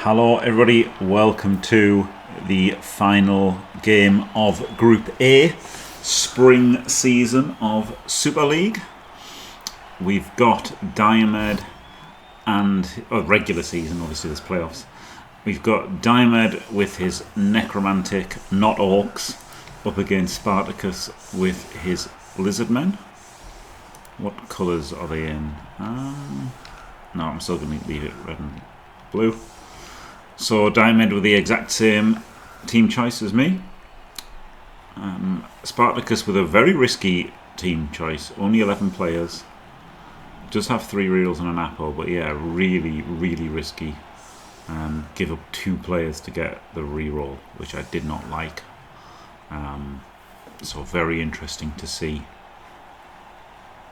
Hello everybody, welcome to the final game of Group A, spring season of Super League. We've got Diomed and, regular season, obviously there's playoffs. We've got Diomed with his Necromantic, not Orcs, up against Spartakus with his Lizardmen. What colours are they in? No, I'm still going to leave it red and blue. So Diomed with the exact same team choice as me. Spartakus with a very risky team choice. Only 11 players. Does have 3 reels and an apple, but yeah, really, really risky. Give up 2 players to get the reroll, which I did not like. So very interesting to see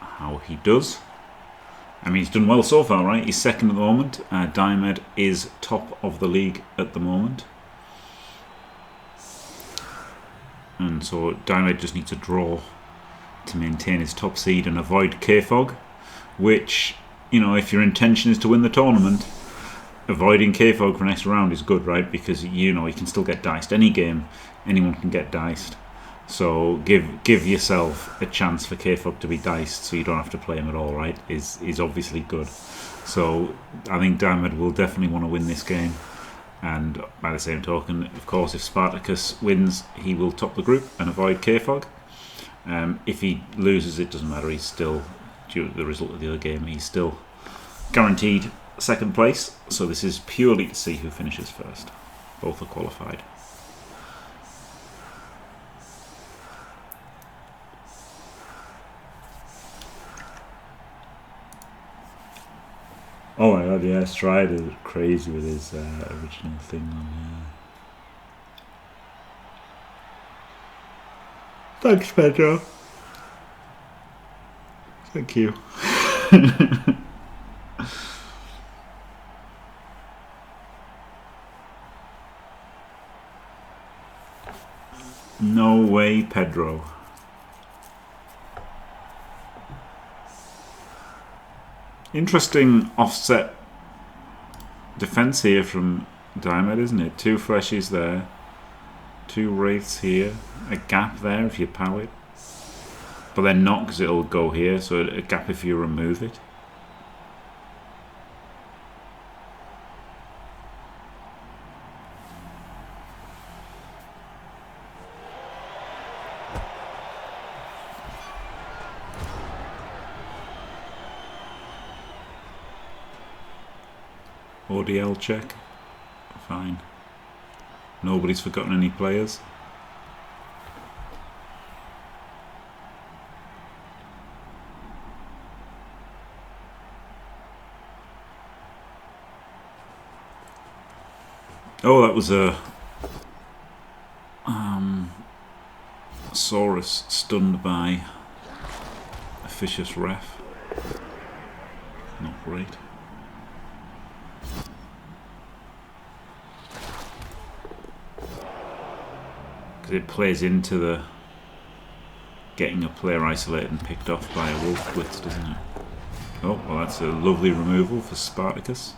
how he does. I mean, he's done well so far, right? He's second at the moment. Diomed is top of the league at the moment. And so Diomed just needs a draw to maintain his top seed and avoid K-Fog, which, you know, if your intention is to win the tournament, avoiding K-Fog for next round is good, right? Because, you know, you can still get diced. Any game, anyone can get diced. So give yourself a chance for K-Fog to be diced so you don't have to play him at all, right? Is obviously good. So I think Diomed will definitely want to win this game. And by the same token, of course, if Spartakus wins, he will top the group and avoid K-Fog. If he loses, it doesn't matter. He's still, due to the result of the other game, he's still guaranteed second place. So this is purely to see who finishes first. Both are qualified. Oh my god, yeah, Strider is crazy with his original thing on here. Thanks, Pedro. Thank you. No way, Pedro. Interesting offset defense here from Diomed, isn't it? 2 fleshes there, 2 wraiths here, a gap there if you pow it, but then not because it'll go here, so a gap if you remove it. ODL check. Fine. Nobody's forgotten any players. Oh, that was a Saurus stunned by a vicious ref. Not great. It plays into the getting a player isolated and picked off by a wolf blitz, doesn't it? Oh, well, that's a lovely removal for Spartakus.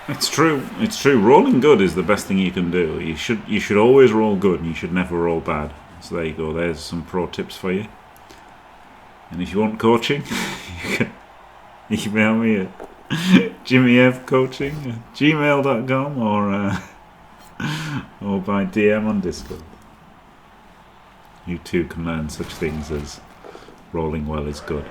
It's true. It's true. Rolling good is the best thing you can do. You should always roll good, and you should never roll bad. So there you go. There's some pro tips for you. And if you want coaching, you can email me at jimmyfcoaching@gmail.com or by DM on Discord. You too can learn such things as rolling well is good.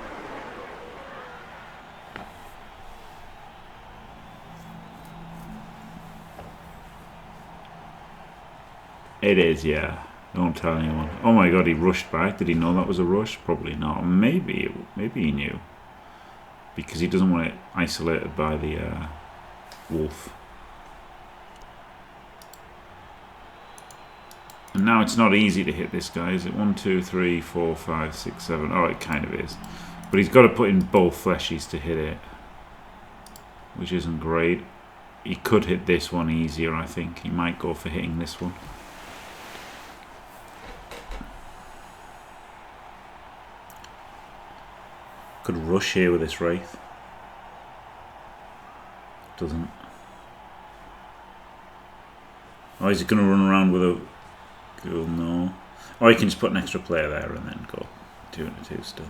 It is, yeah. Don't tell anyone. Oh my god, he rushed back. Did he know that was a rush? Probably not. Maybe he knew. Because he doesn't want it isolated by the wolf. And now it's not easy to hit this guy, is it? 1, 2, 3, 4, 5, 6, 7. Oh, it kind of is. But he's got to put in both fleshies to hit it, which isn't great. He could hit this one easier, I think. He might go for hitting this one. Could rush here with this Wraith. Doesn't. Oh, is he going to run around with a... Cool, no. Or you can just put an extra player there and then go 2 and 2 still.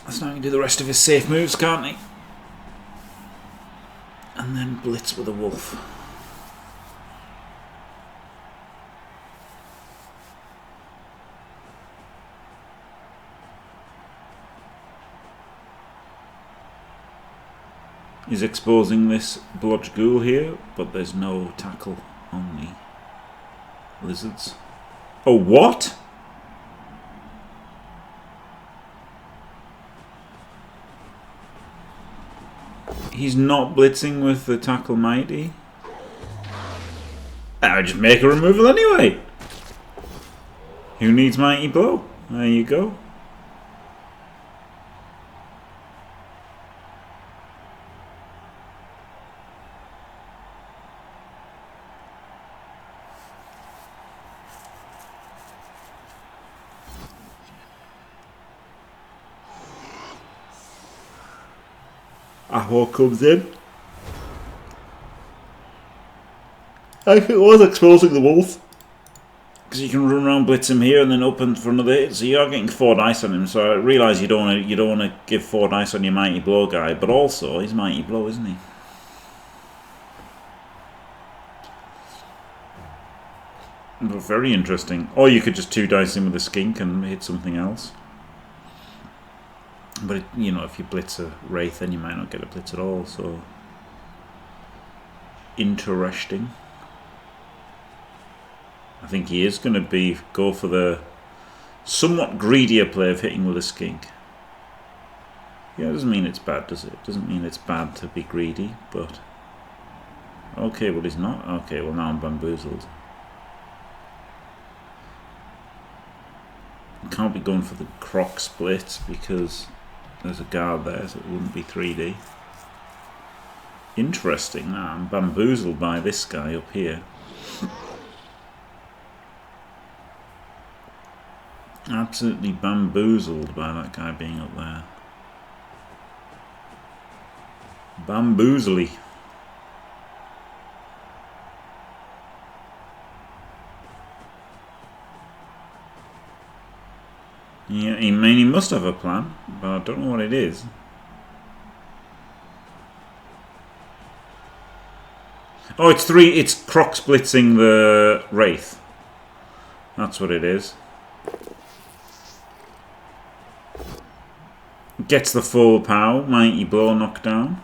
So now he can do the rest of his safe moves, can't he? And then blitz with a wolf. He's exposing this blodge ghoul here, but there's no tackle on the lizards. Oh, what? He's not blitzing with the tackle mighty. I just make a removal anyway. Who needs mighty blow? There you go. Aho comes in. I think it was exposing the wolf. Because you can run around, blitz him here, and then open for another hit. So you are getting 4 dice on him. So I realise you don't want to give 4 dice on your mighty blow guy, but also he's mighty blow, isn't he? But very interesting. Or you could just 2 dice him with a skink and hit something else. But it, you know, if you blitz a Wraith, then you might not get a blitz at all. So interesting. I think he is going to go for the somewhat greedier play of hitting with a skink. Yeah, it doesn't mean it's bad, does it? It doesn't mean it's bad to be greedy, but okay, well he's not. Okay, well now I'm bamboozled. Can't be going for the croc splits because there's a guard there, so it wouldn't be 3D. Interesting. Now I'm bamboozled by this guy up here. Absolutely bamboozled by that guy being up there. Bamboozly. Yeah, he must have a plan, but I don't know what it is. Oh, it's Crocs blitzing the Wraith. That's what it is. Gets the full pow, mighty blow knockdown.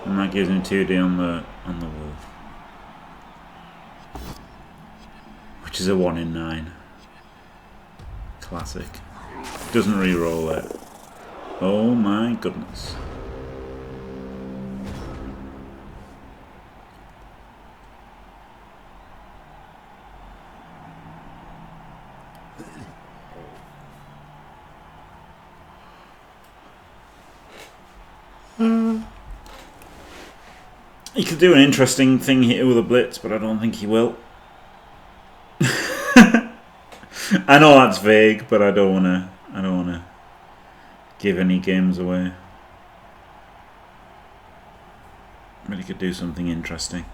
And that gives him 2D on the wolf, which is a 1 in 9. Classic. Doesn't re-roll it. Oh my goodness. He could do an interesting thing here with a blitz, but I don't think he will. I know that's vague, but I don't wanna give any games away. But he could do something interesting.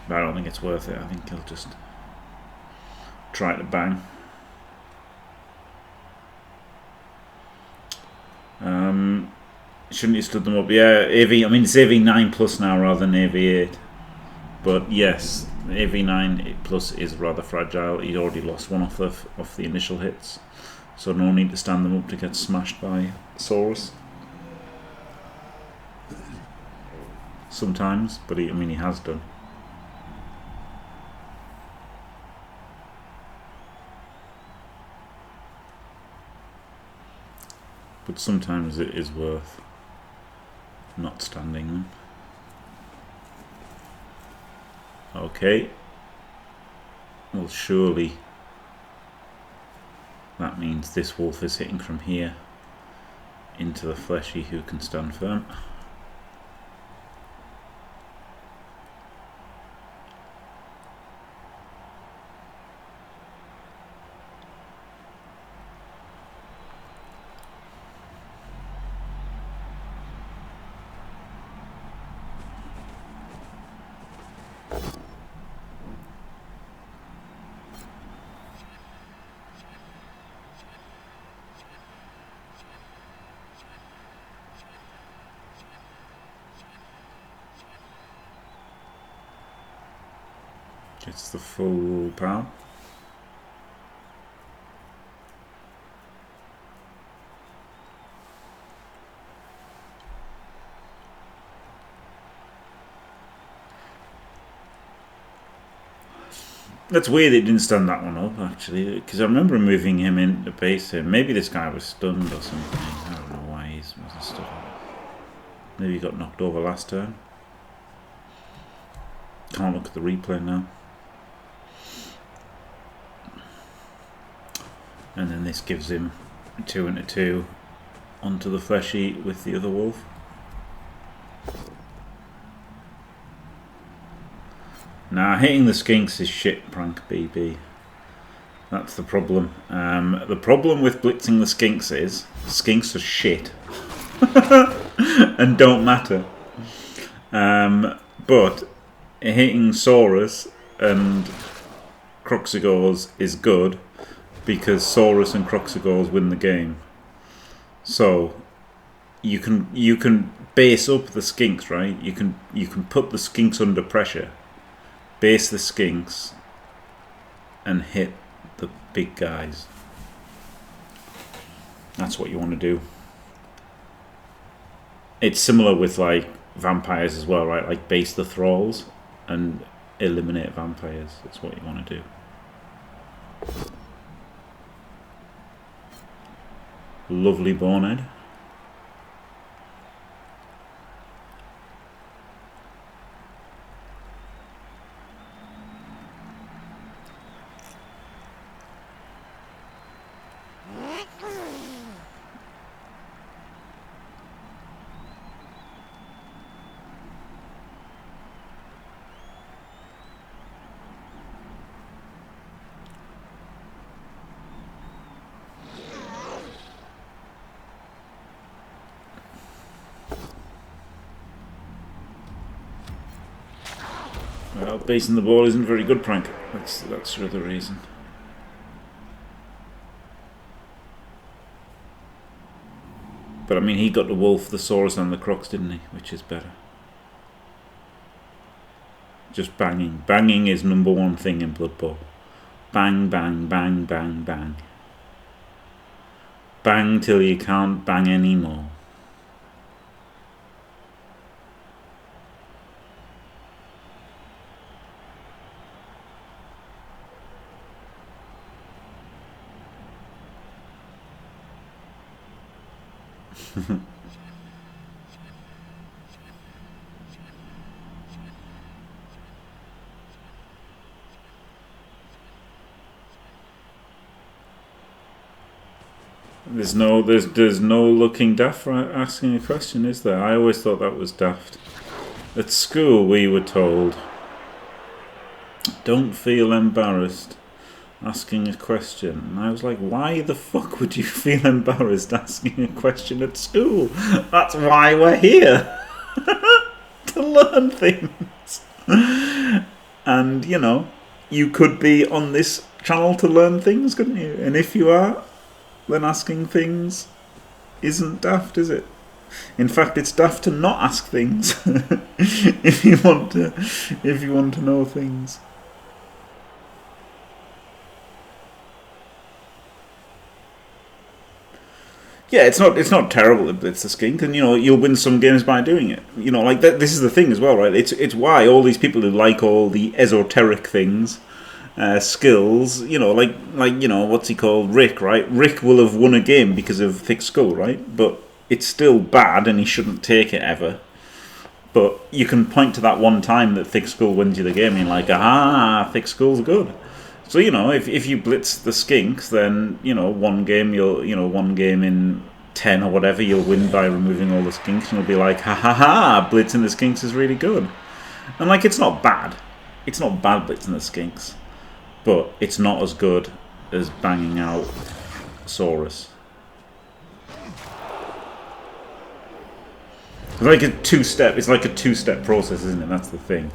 But I don't think it's worth it. I think he'll just try to bang. Shouldn't have stood them up. Yeah, AV. I mean, it's AV 9 plus now rather than AV 8. But yes, AV9 plus is rather fragile. He'd already lost one off the initial hits, so no need to stand them up to get smashed by Saurus. Sometimes, but he has done. But sometimes it is worth not standing them. Okay. Well, surely that means this wolf is hitting from here into the fleshy who can stand firm. Gets the full power. That's weird it didn't stand that one up, actually, because I remember moving him into base here. Maybe this guy was stunned or something. I don't know why he wasn't stunned. Maybe he got knocked over last turn. Can't look at the replay now. And then this gives him 2 into 2 onto the fleshy with the other wolf. Now hitting the skinks is shit, Prank BB. That's the problem. The problem with blitzing the skinks is skinks are shit and don't matter. But hitting Saurus and Croxigores is good, because Saurus and Croxigores win the game. So you can base up the skinks, right? You can put the skinks under pressure, base the skinks, and hit the big guys. That's what you want to do. It's similar with like vampires as well, right? Like base the thralls and eliminate vampires. That's what you want to do. Lovely bonehead. Well, basing the ball isn't very good, Prank. That's the other reason. But I mean, he got the wolf, the Saurus, and the Crocs, didn't he? Which is better. Just banging. Banging is #1 thing in Blood Bowl. Bang, bang, bang, bang, bang. Bang till you can't bang anymore. There's no looking daft for asking a question, is there? I always thought that was daft. At school we were told, don't feel embarrassed asking a question. And I was like, why the fuck would you feel embarrassed asking a question at school? That's why we're here. To learn things. And, you know, you could be on this channel to learn things, couldn't you? And if you are, then asking things isn't daft, is it? In fact, it's daft to not ask things if you want to know things. Yeah, it's not terrible to blitz the skink, and you'll win some games by doing it. Like that. This is the thing as well, right? It's why all these people who like all the esoteric things, skills, what's he called, Rick, right? Rick will have won a game because of thick skull, right? But it's still bad, and he shouldn't take it ever. But you can point to that one time that thick skull wins you the game, and you're like, aha, thick skull's good. So if you blitz the skinks, then one game one game in 10 or whatever you'll win by removing all the skinks, and you'll be like, ha ha ha, blitzing the skinks is really good. And it's not bad. It's not bad blitzing the skinks, but it's not as good as banging out Saurus. It's like a two-step process, isn't it? That's the thing.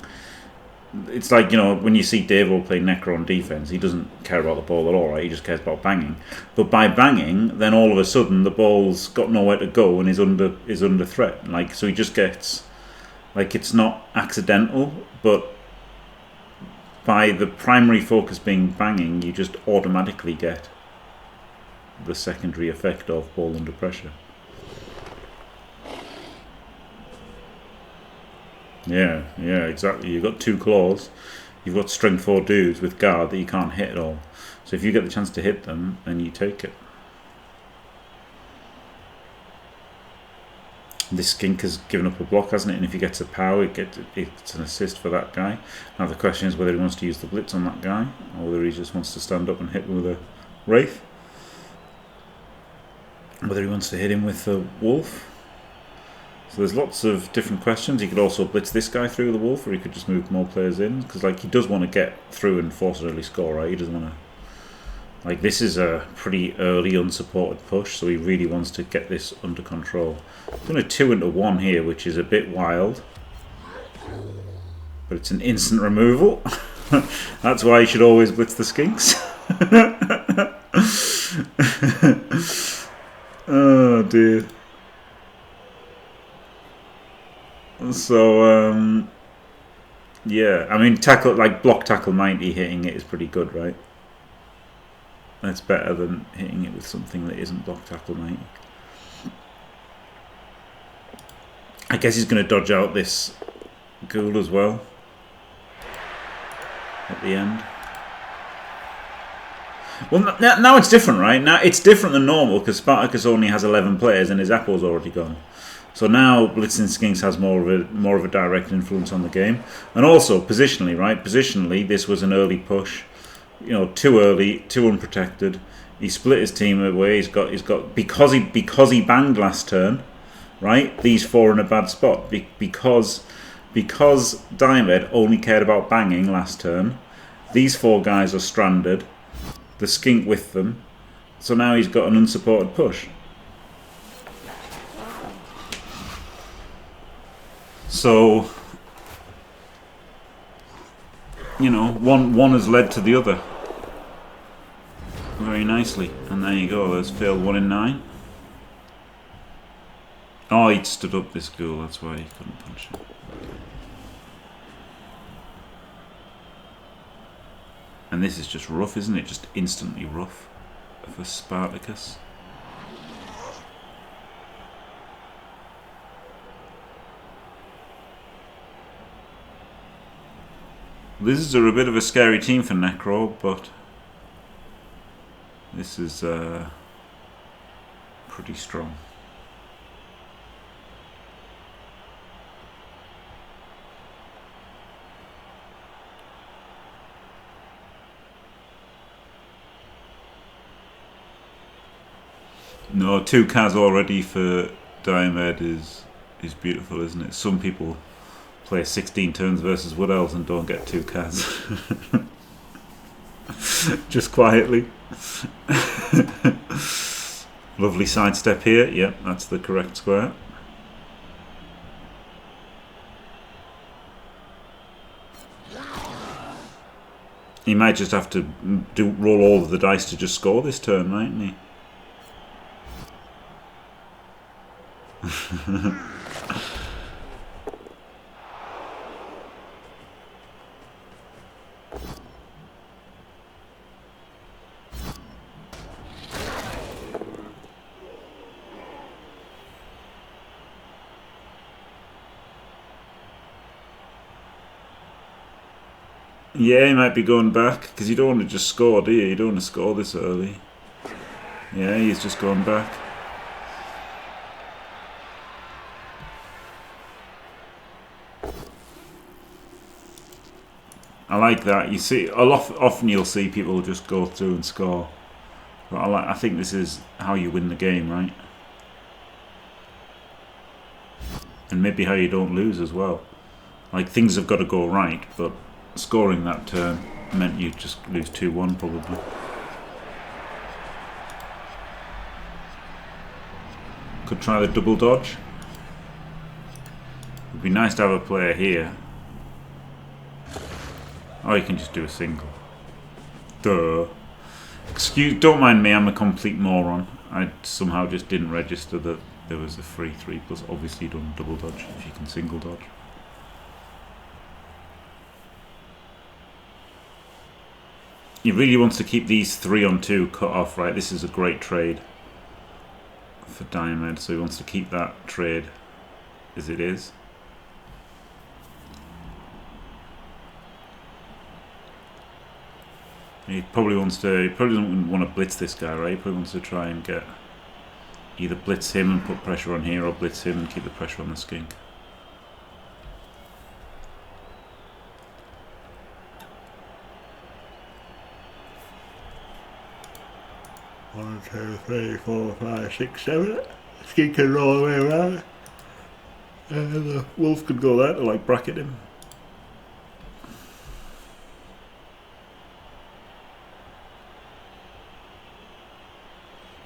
It's like, when you see Davo play Necro on defense, he doesn't care about the ball at all, right? He just cares about banging. But by banging, then all of a sudden the ball's got nowhere to go and is under threat. So he just gets, it's not accidental, but by the primary focus being banging, you just automatically get the secondary effect of ball under pressure. Yeah, exactly. You've got 2 claws. You've got strength 4 dudes with guard that you can't hit at all. So if you get the chance to hit them, then you take it. This skink has given up a block, hasn't it? And if he gets a power, it's an assist for that guy. Now the question is whether he wants to use the blitz on that guy, or whether he just wants to stand up and hit him with a wraith. Whether he wants to hit him with a wolf. So there's lots of different questions. He could also blitz this guy through the wolf, or he could just move more players in, because he does want to get through and force an early score, right? He doesn't want to. This is a pretty early unsupported push, so he really wants to get this under control. He's doing a 2-into-1 here, which is a bit wild, but it's an instant removal. That's why you should always blitz the skinks. Oh dear. So, yeah, I mean, block tackle 90 hitting it is pretty good, right? That's better than hitting it with something that isn't block tackle 90. I guess he's going to dodge out this ghoul as well at the end. Well, now it's different, right? Now it's different than normal because Spartakus only has 11 players and his apple's already gone. So now blitzing skinks has more of a direct influence on the game, and also positionally, right? Positionally, this was an early push, too early, too unprotected. He split his team away. He's got because he banged last turn, right? These 4 in a bad spot because Diomed only cared about banging last turn. These 4 guys are stranded. The skink with them, so now he's got an unsupported push. So, one has led to the other very nicely, and there you go. There's failed 1 in 9. Oh, he'd stood up this ghoul, that's why he couldn't punch him. And this is just rough, isn't it? Just instantly rough for Spartakus. Lizards are a bit of a scary team for Necro, but this is pretty strong. No, 2 Kaz already for Diomed is beautiful, isn't it? Some people play 16 turns versus Wood Elves and don't get 2 Kaz. Just quietly. Lovely sidestep here. Yep, that's the correct square. He might just have to roll all of the dice to just score this turn, mightn't he? Yeah, he might be going back, because you don't want to just score, do you? You don't want to score this early. Yeah, he's just going back. I like that. You see, often you'll see people just go through and score. But I think this is how you win the game, right? And maybe how you don't lose as well. Like, things have got to go right, but scoring that turn meant you just lose 2-1 probably. Could try the double dodge. Would be nice to have a player here. Oh, you can just do a single. Duh. Don't mind me, I'm a complete moron. I somehow just didn't register that there was a free 3+. Obviously you don't double dodge if you can single dodge. He really wants to keep these 3-on-2 cut off, right? This is a great trade for Diomed, so he wants to keep that trade as it is. He probably doesn't want to blitz this guy, right? He probably wants to try and get either blitz him and put pressure on here, or blitz him and keep the pressure on the skink. One, two, three, four, five, six, seven. Skink can roll all the way around. The wolf could go there to like bracket him.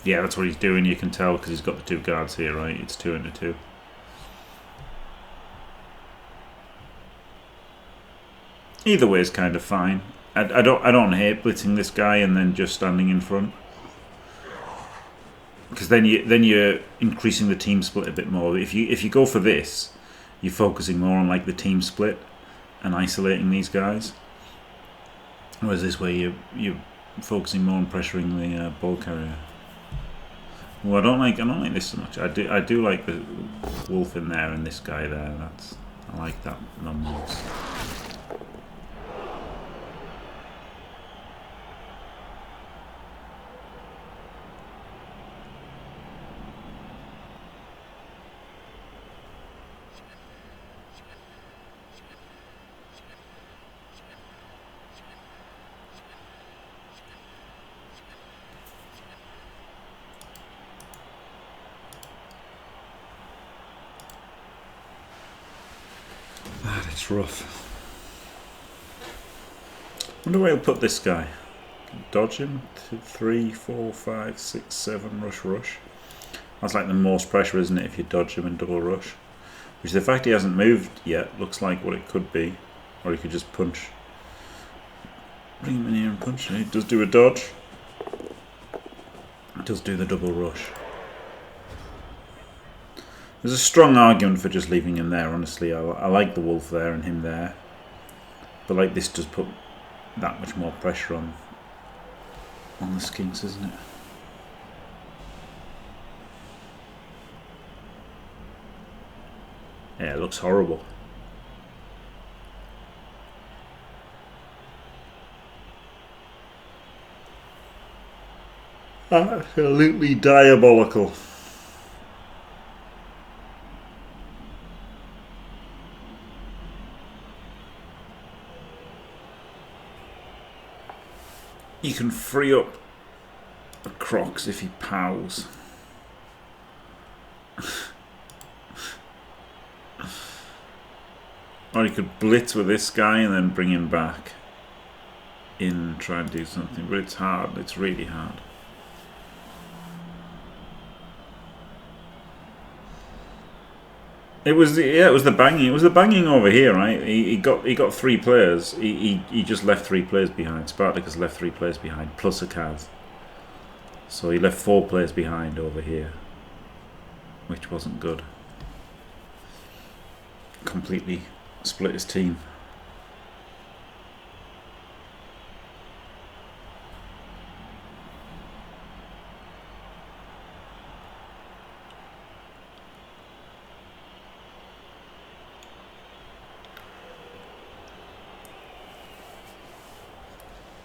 Yeah, that's what he's doing. You can tell because he's got the 2 guards here, right? It's 2 into 2. Either way is kind of fine. I don't hate blitzing this guy and then just standing in front, because then you're increasing the team split a bit more. If you go for this, you're focusing more on like the team split and isolating these guys. Whereas this way you're focusing more on pressuring the ball carrier. Well, I don't like this so much. I do like the wolf in there and this guy there. I like that the most. It's rough. Wonder where he'll put this guy. Dodge him. 3, 4, 5, 6, 7. Rush. That's like the most pressure, isn't it? If you dodge him and double rush. Which the fact he hasn't moved yet looks like what it could be. Or he could just punch. Bring him in here and punch. He does do a dodge. He does do the double rush. There's a strong argument for just leaving him there, honestly. I like the wolf there and him there. But like this does put that much more pressure on the skinks, isn't it? Yeah, it looks horrible. Absolutely diabolical. You can free up the Crocs if he pows. Or you could blitz with this guy and then bring him back in and try and do something. But it's hard. It's really hard. It was the banging. It was the banging over here, right? He got 3 players. He just left 3 players behind. Spartakus left 3 players behind, plus a Kaz. So he left 4 players behind over here, which wasn't good. Completely split his team.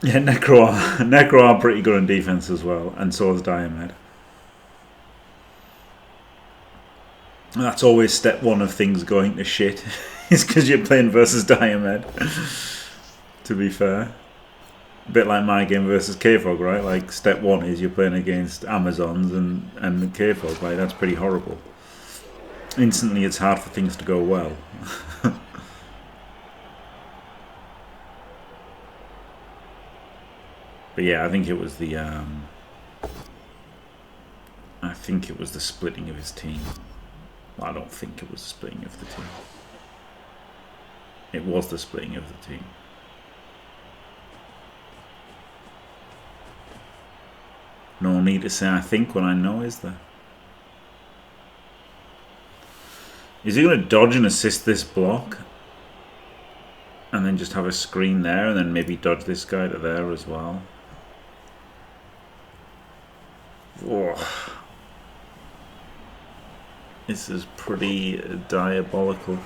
Yeah, Necro are pretty good in defense as well, and so is Diomed. That's always step one of things going to shit, is because you're playing versus Diomed. To be fair, a bit like my game versus K-Fog, right? Like step one is you're playing against Amazons and K-Fog. Like that's pretty horrible. Instantly, it's hard for things to go well. But yeah, I think it was the splitting of his team. Well, I don't think it was the splitting of the team. It was the splitting of the team. No need to say I think when I know, is there? Is he going to dodge and assist this block? And then just have a screen there and then maybe dodge this guy to there as well? Oh. This is pretty diabolical.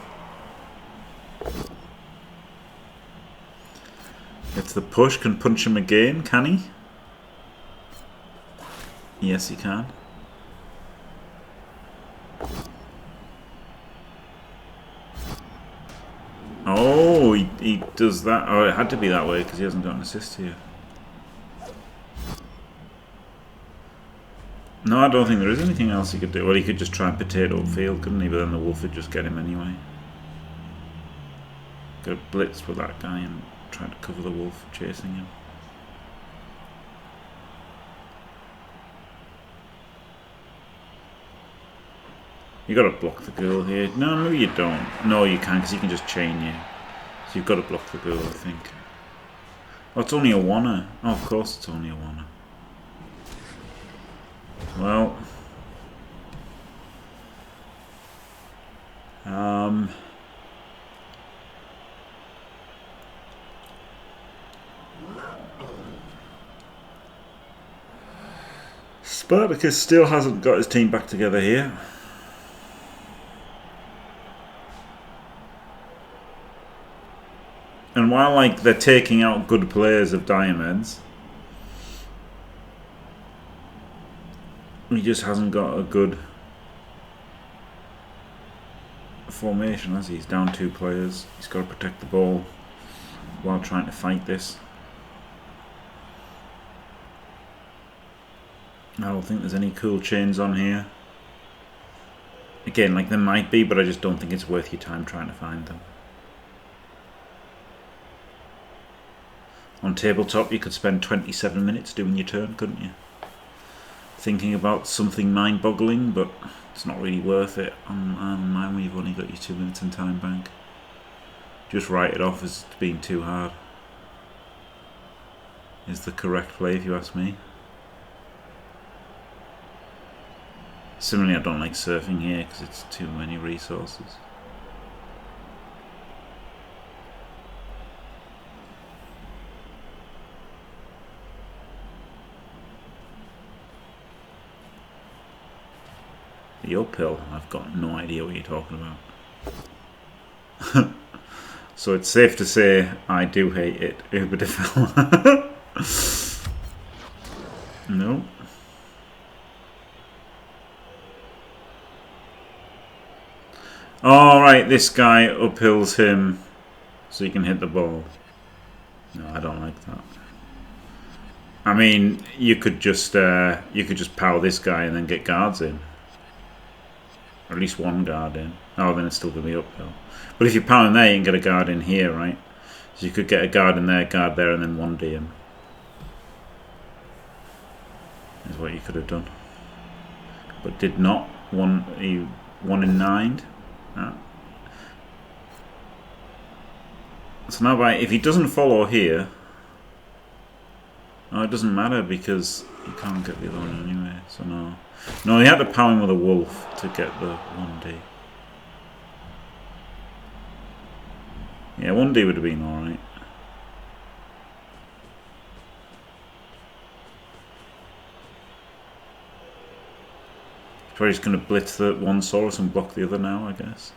If the push can punch him again, can he? Yes, he can. Oh, he does that. Oh, it had to be that way because he hasn't got an assist here. No, I don't think there is anything else he could do. Well, he could just try and potato upfield, couldn't he? But then the wolf would just get him anyway. Go blitz with that guy and try to cover the wolf chasing him. You got to block the girl here. No, maybe you don't. No, you can because he can just chain you. So you've got to block the girl, I think. Oh, it's only a oneer. Oh, of course it's only a oneer. Well, Spartakus still hasn't got his team back together here. And while like they're taking out good players of Diomed's, he just hasn't got a good formation, has he? He's down 2 players. He's got to protect the ball while trying to fight this. I don't think there's any cool chains on here. Again, like there might be, but I just don't think it's worth your time trying to find them. On tabletop, you could spend 27 minutes doing your turn, couldn't you? Thinking about something mind-boggling, but it's not really worth it. On mine, when you've only got your 2 minutes in time bank, just write it off as being too hard. Is the correct play, if you ask me. Similarly, I don't like surfing here because it's too many resources. The uphill, I've got no idea what you're talking about. So it's safe to say I do hate it. Uberdefell. No. Alright, this guy uphills him so you can hit the ball. No, I don't like that. I mean, you could just power this guy and then get guards in. Or at least one guard in. Oh, then it's still going to be uphill. But if you power in there, you can get a guard in here, right? So you could get a guard in there, guard there, and then 1D him. Is what you could have done. But did not. 1 in 9. So now if he doesn't follow here, oh, it doesn't matter because you can't get the other one anyway. So no. No, he had to power him with a wolf to get the 1D. Yeah, 1D would have been alright. Probably just going to blitz the one Saurus and block the other now, I guess.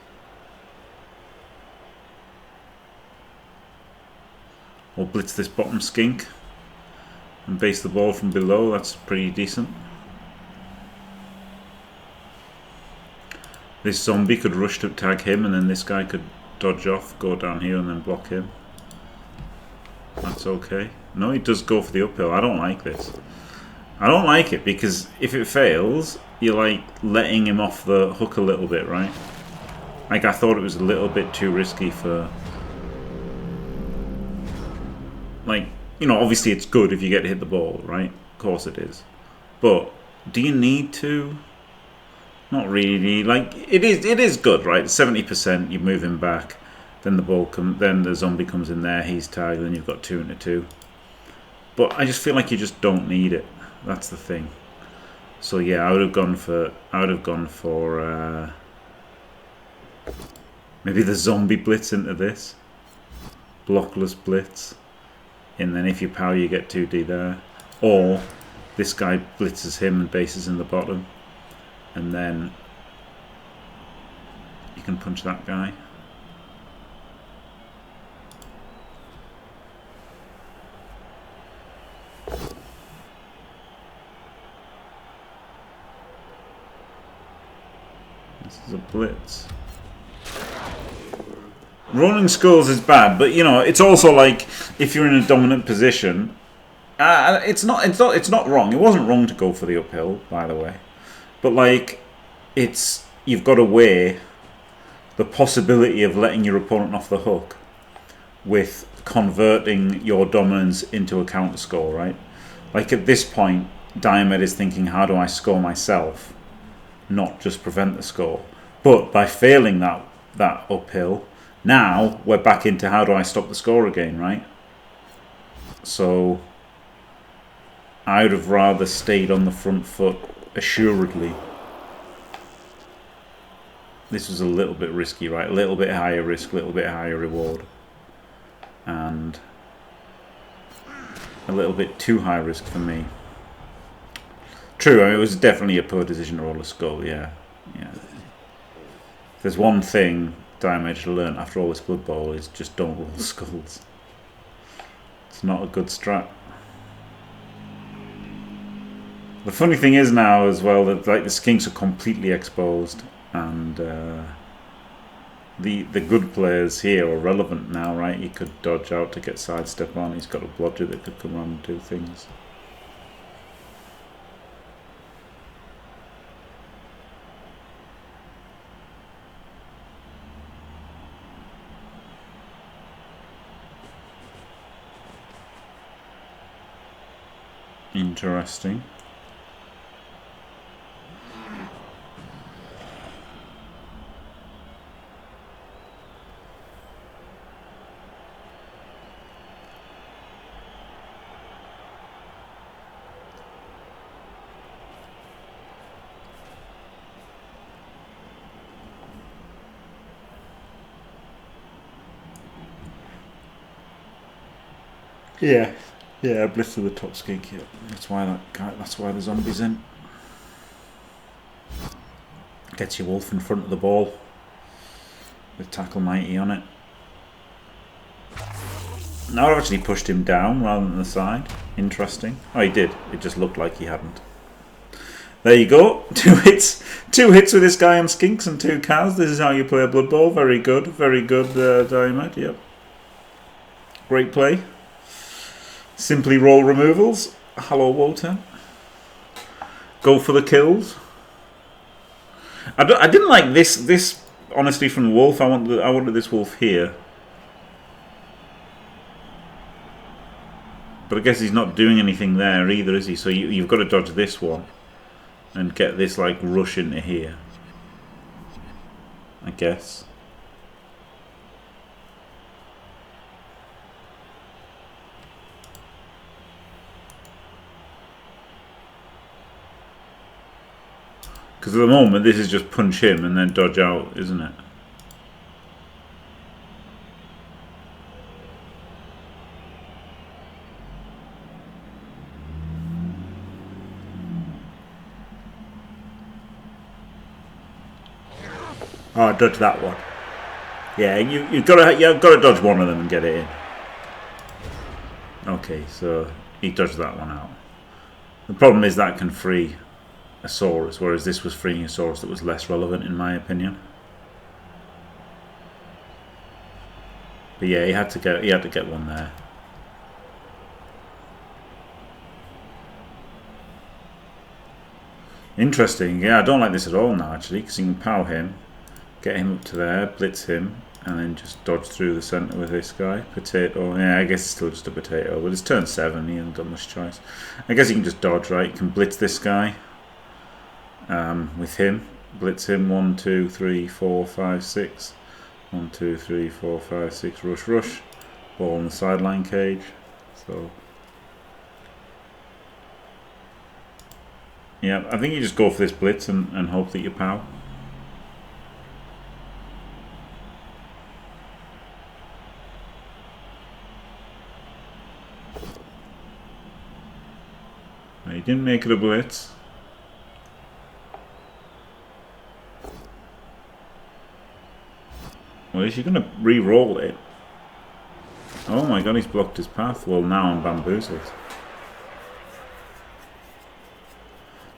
Or blitz this bottom skink. and base the ball from below. That's pretty decent. This zombie could rush to tag him, and then this guy could dodge off, go down here, and then block him. That's okay. No, he does go for the uphill. I don't like this. I don't like it because if it fails, you're like letting him off the hook a little bit, right? Like I thought it was a little bit too risky for... Like, you know, obviously it's good if you get to hit the ball, right? Of course it is. But do you need to? Not really. Like it is good, right? 70%. You move him back, then then the zombie comes in there. He's tagged, then you've got 2 into 2. But I just feel like you just don't need it. That's the thing. So yeah, I would have gone for maybe the zombie blitz into this blockless blitz, and then if you power, you get 2D there, or this guy blitzes him and bases in the bottom, and then you can punch that guy. This is a blitz. Rolling skulls is bad, but you know it's also like if you're in a dominant position, it's not wrong. It wasn't wrong to go for the uphill, by the way, but like you've got to weigh the possibility of letting your opponent off the hook with converting your dominance into a counter score, right? Like at this point, Diomed is thinking, how do I score myself, not just prevent the score. But by failing that uphill, now we're back into how do I stop the score again, right? So I would have rather stayed on the front foot assuredly. This was a little bit risky, right? A little bit higher risk, a little bit higher reward. And a little bit too high risk for me. True, I mean, it was definitely a poor decision to roll a skull, yeah. If there's one thing Diomed should have learned after all this Blood Bowl is just don't roll skulls. It's not a good strat. The funny thing is now as well that like the skinks are completely exposed, and the good players here are relevant now, right? He could dodge out to get sidestep on. He's got a blodger that could come around and do things. Interesting. Yeah, blitz to the top skink. Yeah, that's why the zombie's in. Gets your wolf in front of the ball with tackle mighty on it. Now I've actually pushed him down rather than the side. Interesting. Oh, he did. It just looked like he hadn't. There you go. 2 hits with this guy on skinks and 2 cows. This is how you play a Blood Bowl. Very good, Diomed. Yep. Great play. Simply roll removals. Hello, Walter. Go for the kills. I didn't like this honestly from the wolf. I wanted this wolf here, but I guess he's not doing anything there either, is he? So you've got to dodge this one and get this like rush into here, I guess. Because at the moment, this is just punch him and then dodge out, isn't it? Oh, dodge that one. Yeah, you've got to dodge one of them and get it in. Okay, so he dodged that one out. The problem is that can free a Saurus, whereas this was freeing a Saurus that was less relevant in my opinion. But yeah, he had to get one there. Interesting. Yeah, I don't like this at all now actually, because you can power him, get him up to there, blitz him, and then just dodge through the centre with this guy. Potato. Yeah, I guess it's still just a potato, but it's turn 7. He hasn't got much choice. I guess you can just dodge, right? You can blitz this guy with him. Blitz him. 1, 2, 3, 4, 5, 6. 1, 2, 3, 4, 5, 6. Rush, rush. Ball on the sideline cage. So. Yeah, I think you just go for this blitz and hope that you pow. He didn't make it a blitz. Well, is he going to re-roll it? Oh my god, he's blocked his path. Well, now I'm bamboozled.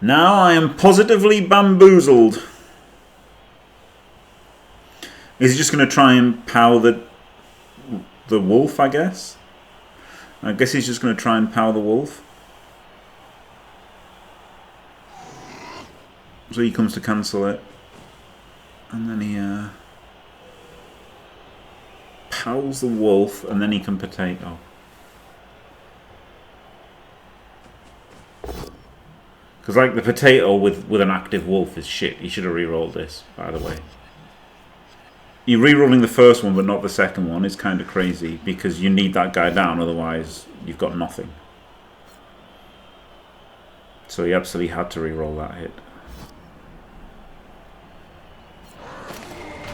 Now I am positively bamboozled. Is he just going to try and power the wolf, I guess? I guess he's just going to try and power the wolf. So he comes to cancel it. And then he powers the wolf, and then he can potato. Because like the potato with an active wolf is shit. He should have re-rolled this, by the way. You re-rolling the first one but not the second one is kind of crazy, because you need that guy down, otherwise you've got nothing. So he absolutely had to re-roll that hit.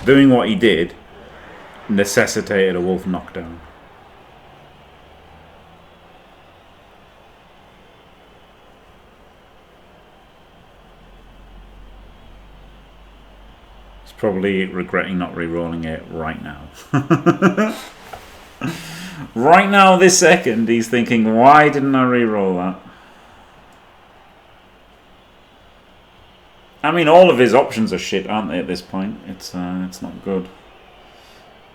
Doing what he did necessitated a wolf knockdown. He's probably regretting not re-rolling it right now. Right now, this second, he's thinking, why didn't I re-roll that? I mean, all of his options are shit, aren't they, at this point? It's not good.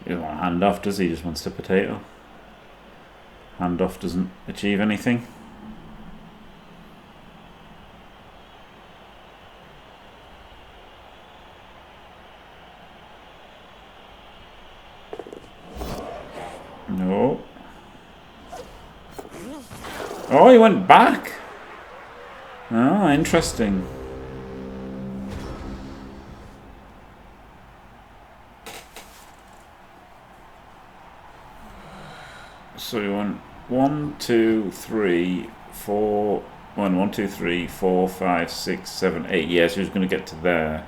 He doesn't want handoff, does he? He just wants to potato. Handoff doesn't achieve anything. No. Oh, he went back. Oh, interesting. So we went 1, 2, 3, 4. 1, 2, 3, 4, 5, 6, 7, 8. Yeah, so he was going to get to there.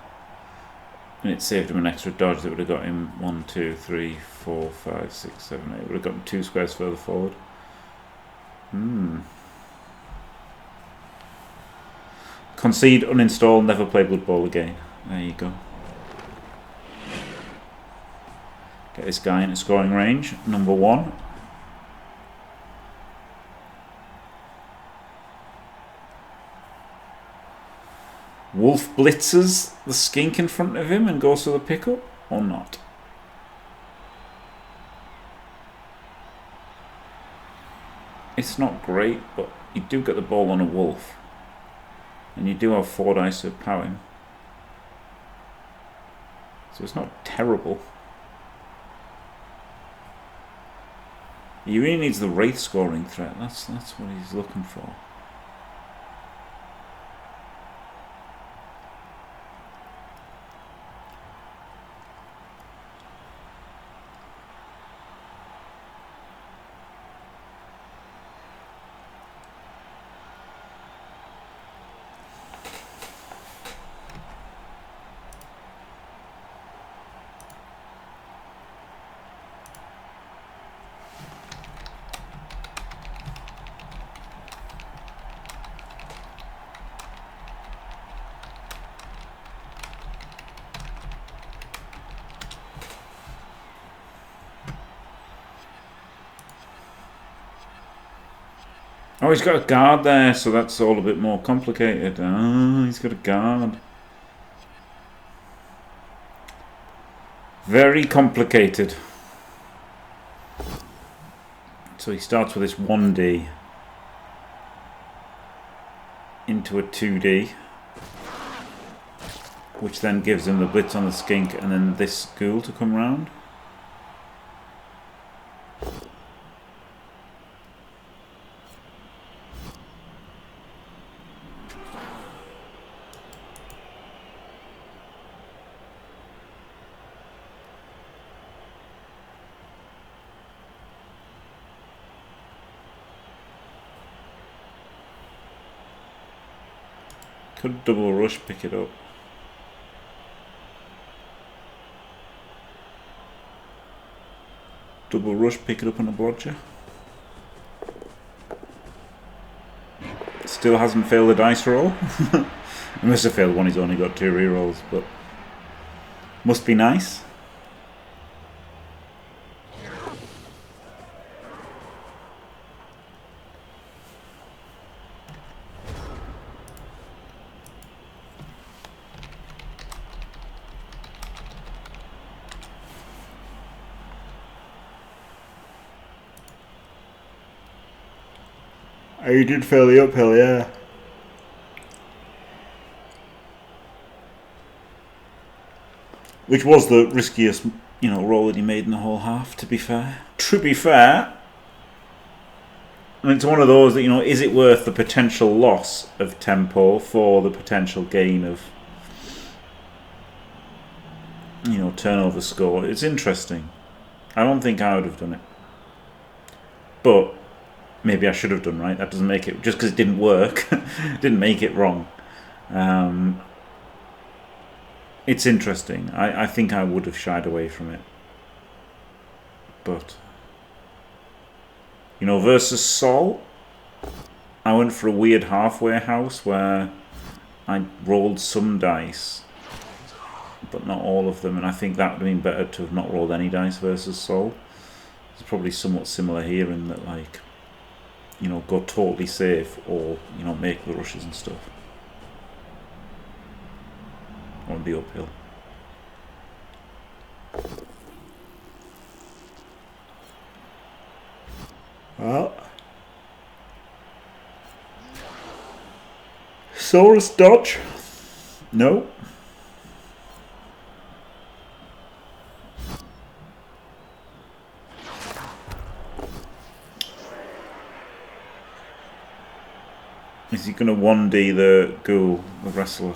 And it saved him an extra dodge that would have got him 1, 2, 3, 4, 5, 6, 7, 8. Would have got him 2 squares further forward. Concede, uninstall, never play Blood Bowl again. There you go. Get this guy into scoring range. Number 1. Wolf blitzes the skink in front of him and goes to the pickup, or not? It's not great, but you do get the ball on a wolf. And you do have 4 dice to power him. So it's not terrible. He really needs the Wraith scoring threat. That's what he's looking for. Oh, he's got a guard there, so that's all a bit more complicated. Oh, he's got a guard. Very complicated. So he starts with this 1D into a 2D, which then gives him the blitz on the skink and then this ghoul to come round. Could double rush pick it up. Double rush pick it up on a blodger. Still hasn't failed the dice roll. He must have failed one, he's only got 2 rerolls, but must be nice. He did fail the uphill, yeah. Which was the riskiest, roll that he made in the whole half, to be fair. To be fair, I mean, it's one of those that, is it worth the potential loss of tempo for the potential gain of, turnover score? It's interesting. I don't think I would have done it. But maybe I should have done, right? That doesn't make it, just because it didn't work, didn't make it wrong. It's interesting. I think I would have shied away from it. But, versus Sol, I went for a weird halfway house where I rolled some dice, but not all of them, and I think that would have been better to have not rolled any dice versus Sol. It's probably somewhat similar here in that, like, go totally safe or, make the rushes and stuff. On the uphill. Well. Saurus dodge? No. Is he going to 1D the ghoul, the wrestler?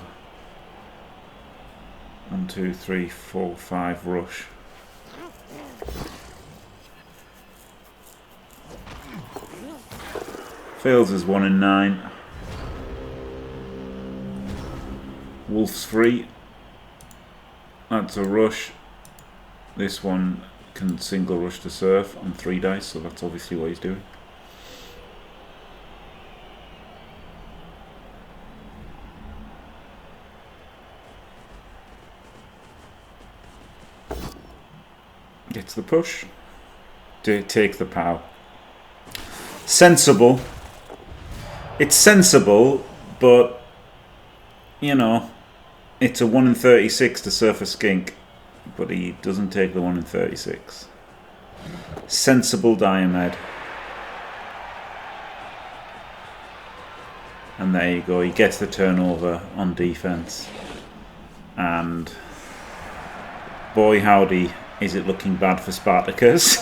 1, 2, 3, 4, 5 rush. Fails as 1 in 9. Wolf's free. That's a rush. This one can single rush to surf on 3 dice, so that's obviously what he's doing. Gets the push. Take the pow. Sensible. It's sensible, but it's a 1 in 36 to surf a skink, but he doesn't take the 1 in 36. Sensible Diomed. And there you go, he gets the turnover on defense. And boy howdy, is it looking bad for Spartakus.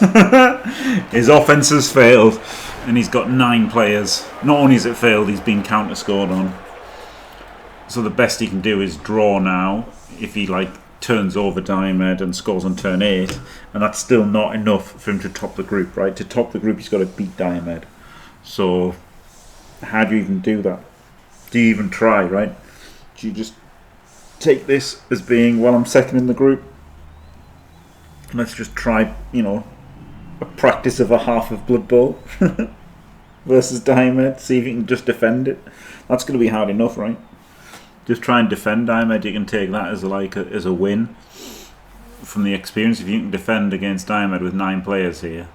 His offense has failed, and he's got 9 players. Not only has it failed, he's been counter-scored on. So the best he can do is draw now, if he turns over Diomed and scores on turn 8, and that's still not enough for him to top the group, right? To top the group, he's got to beat Diomed. So how do you even do that? Do you even try, right? Do you just take this as being, well, I'm second in the group, let's just try, a practice of a half of Blood Bowl versus Diomed, see if you can just defend it. That's going to be hard enough, right? Just try and defend Diomed. You can take that as as a win from the experience. If you can defend against Diomed with 9 players here,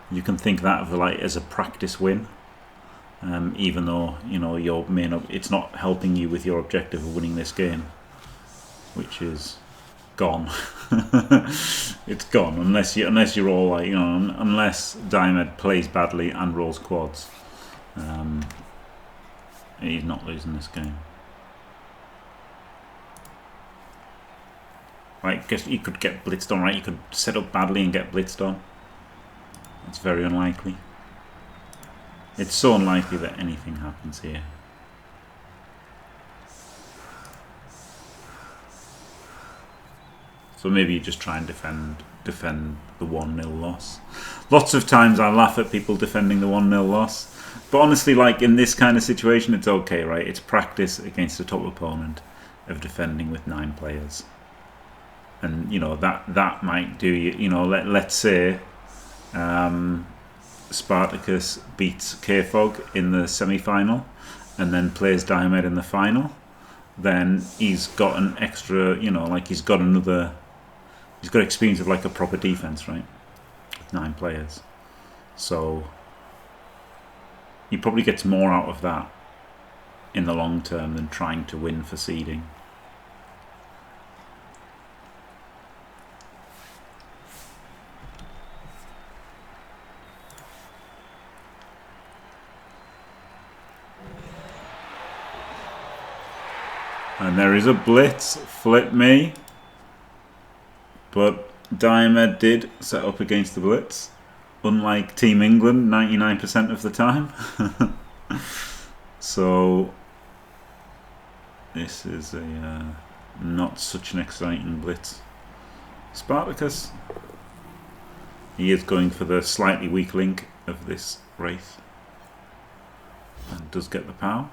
you can think that of as a practice win. even though your it's not helping you with your objective of winning this game, which is gone. It's gone unless you're all like unless Diomed plays badly and rolls quads. He's not losing this game. Right, guess you could get blitzed on, right? You could set up badly and get blitzed on. It's very unlikely. It's so unlikely that anything happens here. So maybe you just try and defend the 1-0 loss. Lots of times I laugh at people defending the 1-0 loss. But honestly, like in this kind of situation, it's okay, right? It's practice against a top opponent of defending with 9 players. And, that might do you, let's say Spartakus beats K-Fog in the semi-final and then plays Diomed in the final. Then he's got an extra, he's got experience of like a proper defense, right? With 9 players. So he probably gets more out of that in the long term than trying to win for seeding. And there is a blitz, flip me. But Diomed did set up against the blitz, unlike Team England 99% of the time. So this is a not such an exciting blitz. Spartakus, he is going for the slightly weak link of this Wraith and does get the power.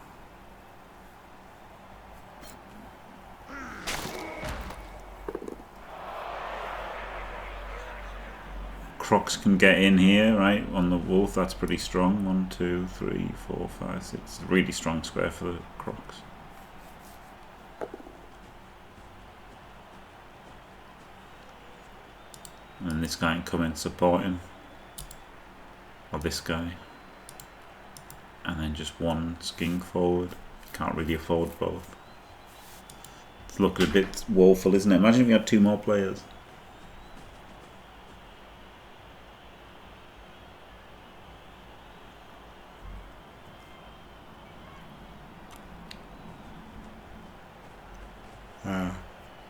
Crocs can get in here, right, on the wolf. That's pretty strong. 1, 2, 3, 4, 5, 6. Really strong square for the Crocs. And this guy can come in supporting. Or this guy. And then just one skink forward. Can't really afford both. It's looking a bit woeful, isn't it? Imagine if you had 2 more players.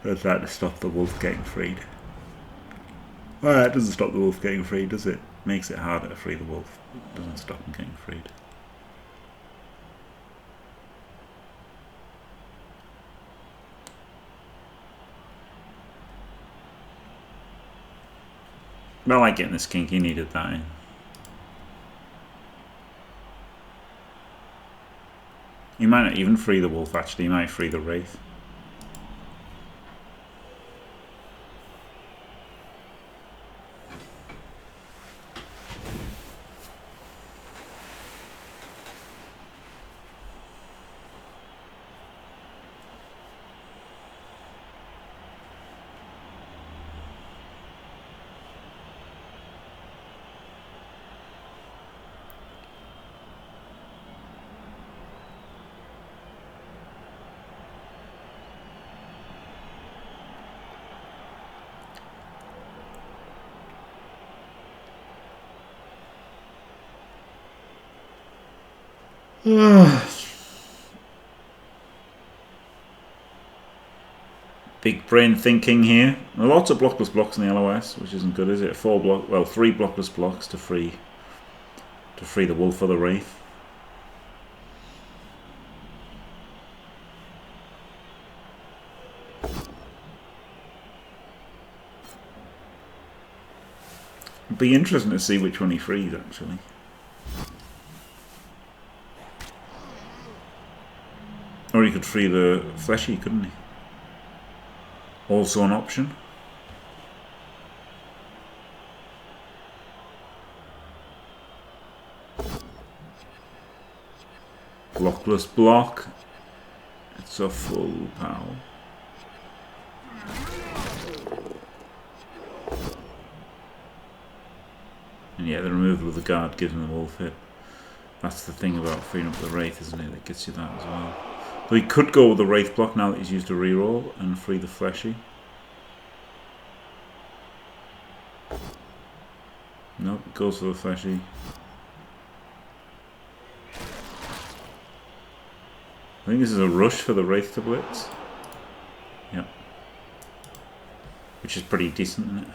Does that to stop the wolf getting freed? Well, that doesn't stop the wolf getting freed, does it? Makes it harder to free the wolf. It doesn't stop him getting freed. But I like getting the skink, he needed that in. He might not even free the wolf actually, he might free the wraith. Big brain thinking here. Lots of blockless blocks in the LOS, which isn't good, is it? 3 blockless blocks to free the wolf or the wraith. It'd be interesting to see which one he frees actually. Or he could free the fleshy, couldn't he? Also an option. Blockless block. It's a full power. And yeah, the removal of the guard gives him the wolf hit. That's the thing about freeing up the Wraith, isn't it? That gets you that as well. So he could go with the Wraith block now that he's used a reroll and free the Fleshy. Nope, goes for the Fleshy. I think this is a rush for the Wraith to blitz. Yep. Which is pretty decent, isn't it?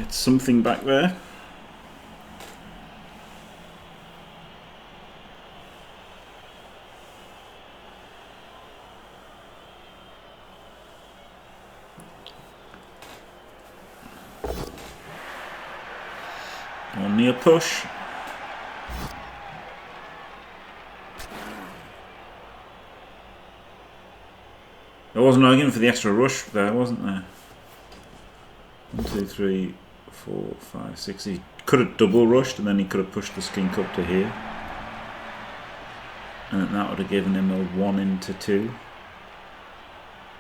It's something back there. Only a push. There was an argument for the extra rush there, wasn't there? 1, 2, 3, 4, 5, 6. He could have double rushed and then he could have pushed the skink up to here. And then that would have given him a 1 into 2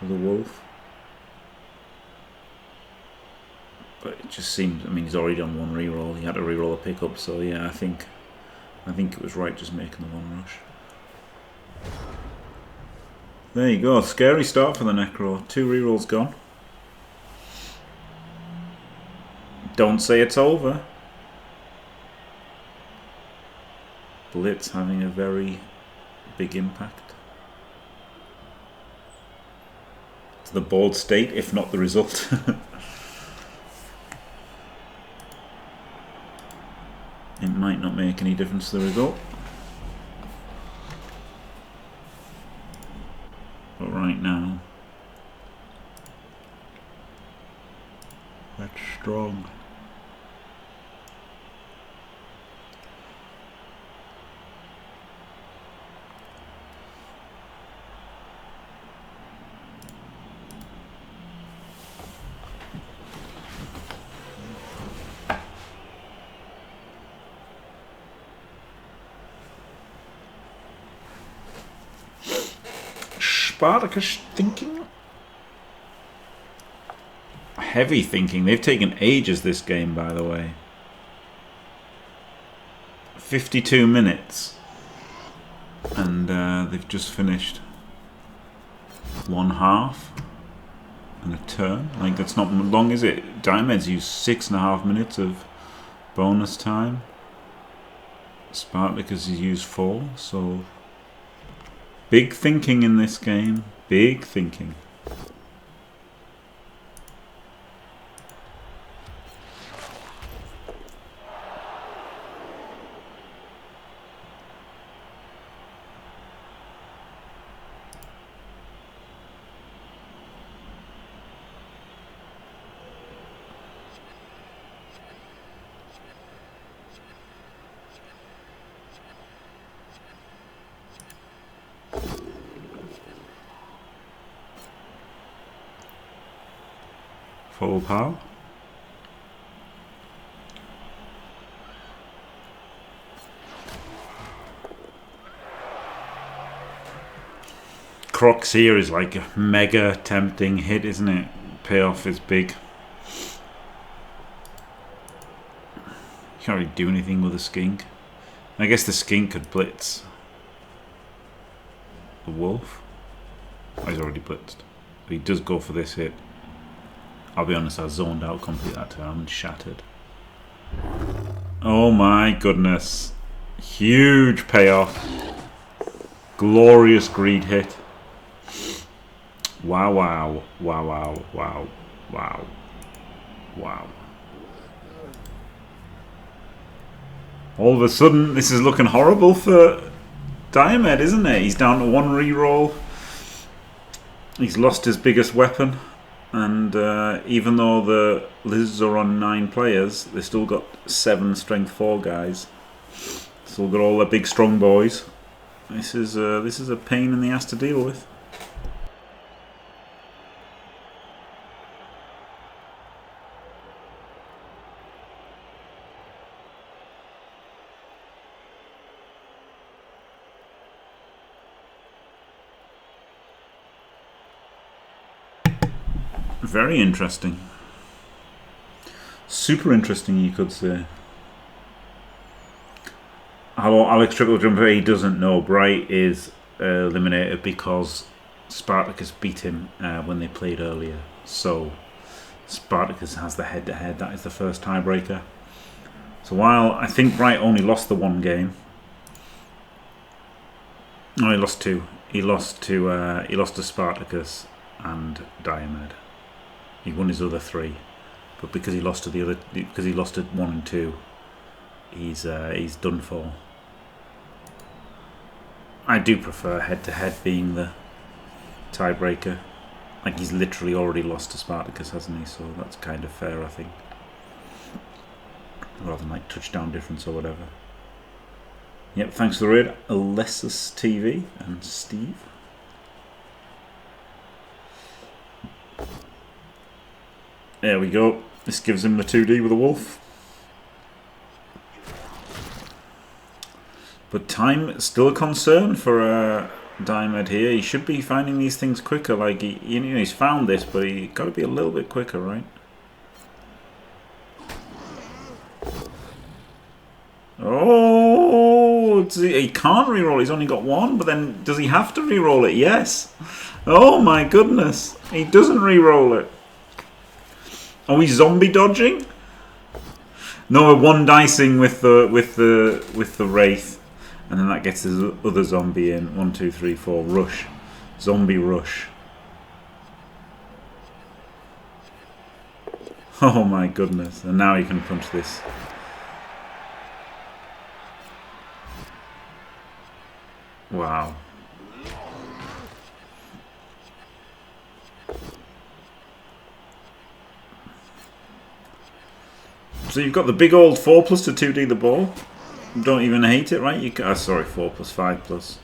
with a wolf. But it just seems, I mean, he's already done 1 reroll. He had to reroll a pickup, so yeah, I think it was right just making the 1 rush. There you go, scary start for the Necro. 2 rerolls gone. Don't say it's over. Blitz having a very big impact. It's the board state, if not the result. It might not make any difference to the result. But right now, that's strong. Spartakus thinking? Heavy thinking. They've taken ages this game, by the way. 52 minutes. And they've just finished 1/2 and a turn. Like, that's not long, is it? Diomed's used 6.5 minutes of bonus time. Spartakus has used 4, so... Big thinking in this game. Big thinking. Full power. Crocs here is like a mega tempting hit, isn't it? Payoff is big. You can't really do anything with a skink. I guess the skink could blitz the wolf. Oh, he's already blitzed. But he does go for this hit. I'll be honest, I zoned out completely that time and shattered. Oh my goodness. Huge payoff. Glorious greed hit. Wow, wow, wow, wow, wow, wow, wow. All of a sudden, this is looking horrible for Diomed, isn't it? He's down to 1 reroll. He's lost his biggest weapon. And even though the Lizards are on 9 players, they've still got 7 strength 4 guys. Still got all their big strong boys. This is a pain in the ass to deal with. Very interesting. Super interesting, you could say. Hello, Alex Triple Jumper. He doesn't know Bright is eliminated because Spartacus beat him when they played earlier. So Spartacus has the head-to-head. That is the first tiebreaker. So while I think Bright only lost the one game, no, he lost two. He lost to Spartacus and Diomed. He won his other three, but because he lost to the other, because he lost to 1 and 2, he's done for. I do prefer head-to-head being the tiebreaker. Like, he's literally already lost to Spartacus, hasn't he? So that's kind of fair, I think. Rather than like touchdown difference or whatever. Yep, thanks for the raid, Alessis TV and Steve. There we go. This gives him the 2D with a wolf. But time is still a concern for Diomed here. He should be finding these things quicker. Like he's found this, but he got to be a little bit quicker, right? Oh, he can't reroll. He's only got one. But then, does he have to reroll it? Yes. Oh my goodness, he doesn't reroll it. Are we zombie dodging? No, we're one dicing with the wraith. And then that gets his other zombie in. 1, 2, 3, 4. Rush. Zombie rush. Oh my goodness. And now you can punch this. Wow. So you've got the big old 4+ to 2D the ball. Don't even hate it, right? You sorry, 4+, 5+.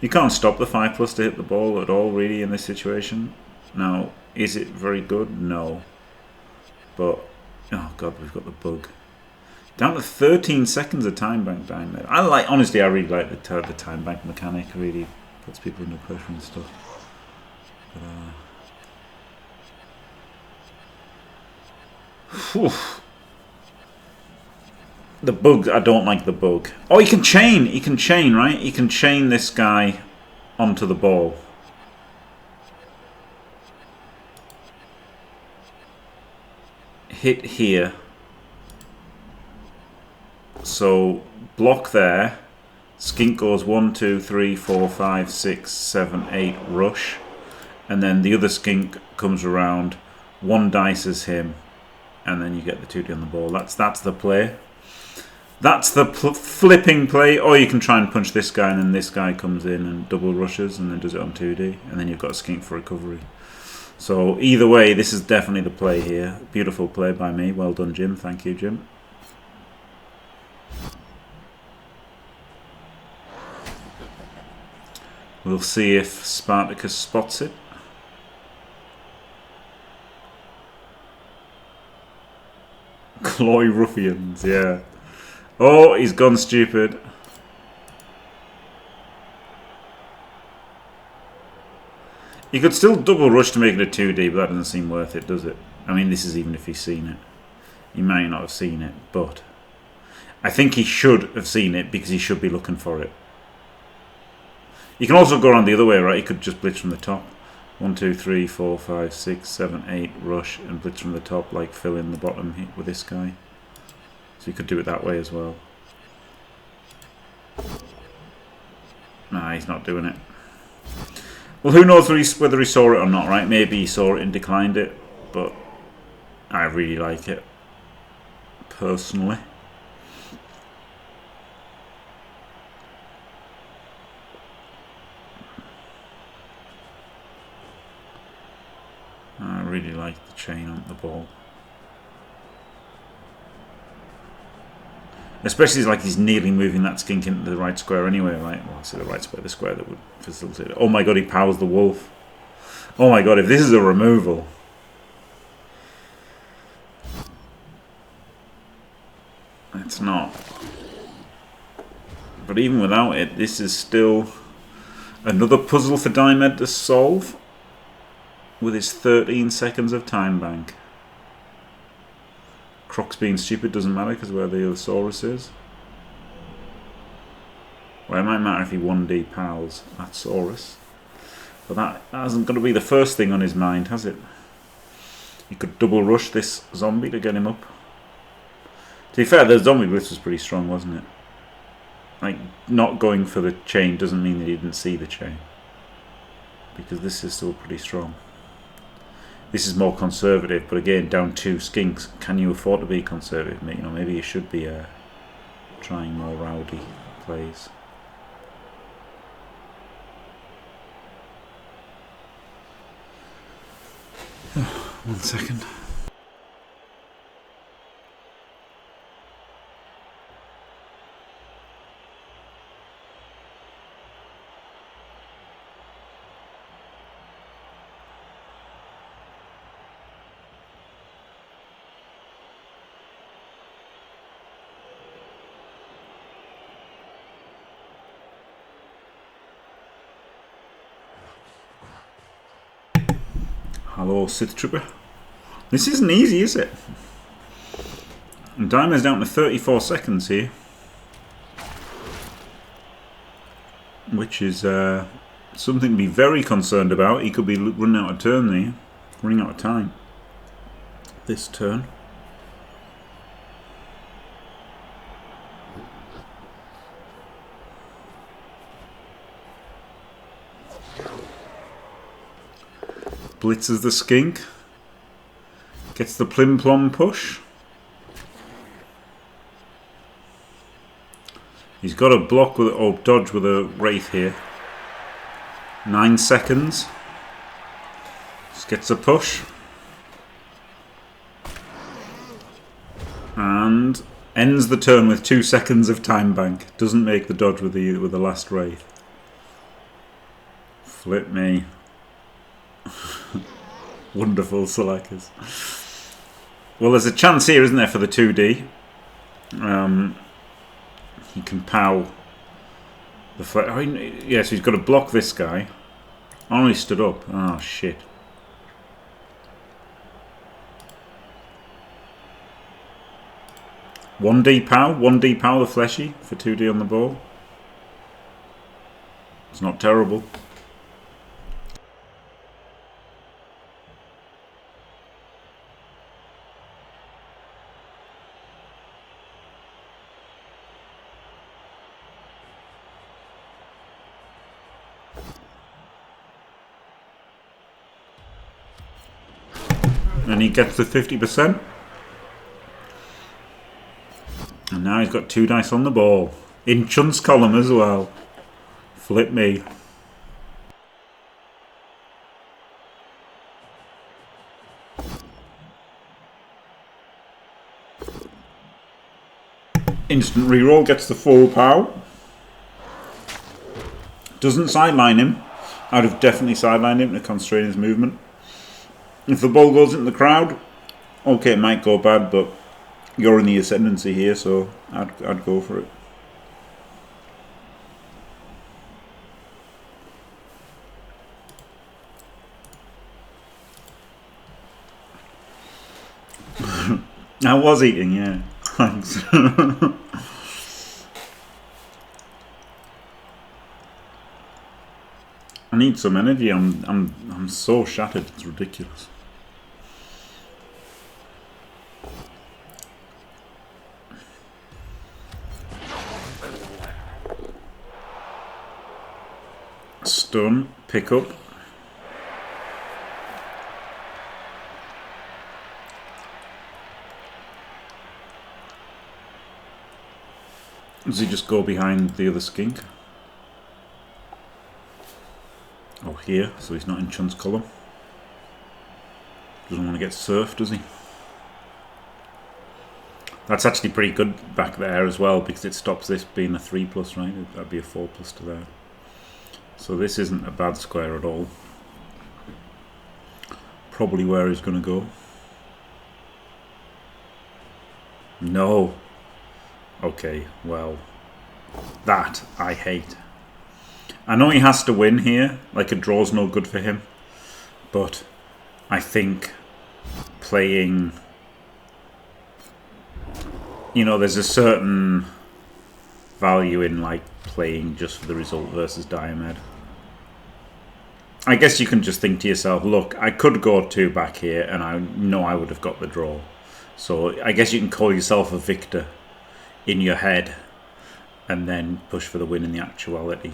You can't stop the 5+ to hit the ball at all, really, in this situation. Now, is it very good? No. But, oh god, we've got the bug. Down to 13 seconds of time bank down there. Honestly, I really like the time bank mechanic. It really puts people under pressure and stuff. But, the bug, I don't like the bug. Oh, he can chain. He can chain, right? He can chain this guy onto the ball. Hit here. So, block there. Skink goes 1, 2, 3, 4, 5, 6, 7, 8, rush. And then the other skink comes around. One dices him. And then you get the 2D on the ball. That's the play. That's the flipping play. Or you can try and punch this guy, and then this guy comes in and double rushes and then does it on 2D. And then you've got a skink for recovery. So either way, this is definitely the play here. Beautiful play by me. Well done, Jim. Thank you, Jim. We'll see if Spartacus spots it. Cloy ruffians, yeah. Oh, he's gone stupid. You could still double rush to make it a 2D, but that doesn't seem worth it, does it? I mean, this is even if he's seen it. He may not have seen it, but I think he should have seen it because he should be looking for it. You can also go around the other way, right? You could just blitz from the top. 1, 2, 3, 4, 5, 6, 7, 8, rush and blitz from the top, like fill in the bottom with this guy. So you could do it that way as well. Nah, he's not doing it. Well, who knows whether he saw it or not, right? Maybe he saw it and declined it, but I really like it, personally. I really like the chain on the ball. Especially like he's nearly moving that skink into the right square anyway, right? Well, I say the right square, the square that would facilitate it. Oh my god, he powers the wolf. Oh my god, if this is a removal. It's not. But even without it, this is still another puzzle for Diomed to solve with his 13 seconds of time bank. Croc's being stupid doesn't matter because where the Allosaurus is. Well, it might matter if he 1D pals that Saurus. But that hasn't got to be the first thing on his mind, has it? You could double rush this zombie to get him up. To be fair, the zombie blitz was pretty strong, wasn't it? Like, not going for the chain doesn't mean that he didn't see the chain. Because this is still pretty strong. This is more conservative, but again, down 2 skinks. Can you afford to be conservative? You know, maybe you should be trying more rowdy plays. One second. Hello, Sith Trooper. This isn't easy, is it? And Diomed's down to 34 seconds here. Which is something to be very concerned about. He could be running out of turn there. Running out of time. This turn. Blitzes the skink. Gets the plim plom push. He's got a block with or dodge with a wraith here. 9 seconds. Just gets a push. And ends the turn with 2 seconds of time bank. Doesn't make the dodge with the last wraith. Flip me. Wonderful Spartakus. Well, there's a chance here, isn't there, for the 2D? He can pow the yeah, so he's got to block this guy. Oh, he stood up. Oh, shit. One D pow the fleshy for 2D on the ball. It's not terrible. And he gets the 50%. And now he's got 2 dice on the ball. In Chun's column as well. Flip me. Instant reroll, gets the full pow. Doesn't sideline him. I'd have definitely sidelined him to constrain his movement. If the ball goes into the crowd, okay, it might go bad, but you're in the ascendancy here, so I'd go for it. I was eating, yeah. Thanks. I need some energy. I'm so shattered. It's ridiculous. Stun, pick up. Does he just go behind the other skink? Oh, here, so he's not in Chun's column. Doesn't want to get surfed, does he? That's actually pretty good back there as well, because it stops this being a 3+, right? That'd be a 4+ to there. So this isn't a bad square at all. Probably where he's going to go. No. Okay, well, that I hate. I know he has to win here, like a draw's no good for him, but I think playing you know, there's a certain value in like playing just for the result versus Diomed. I guess you can just think to yourself, look, I could go 2 back here and I know I would have got the draw. So I guess you can call yourself a victor in your head and then push for the win in the actuality.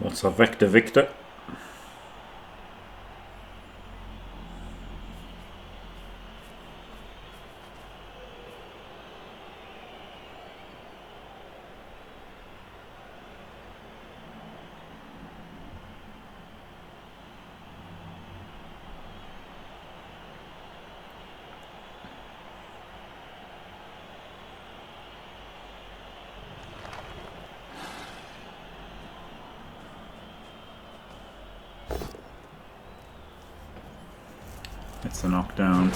What's a vector, Victor? It's the knockdown.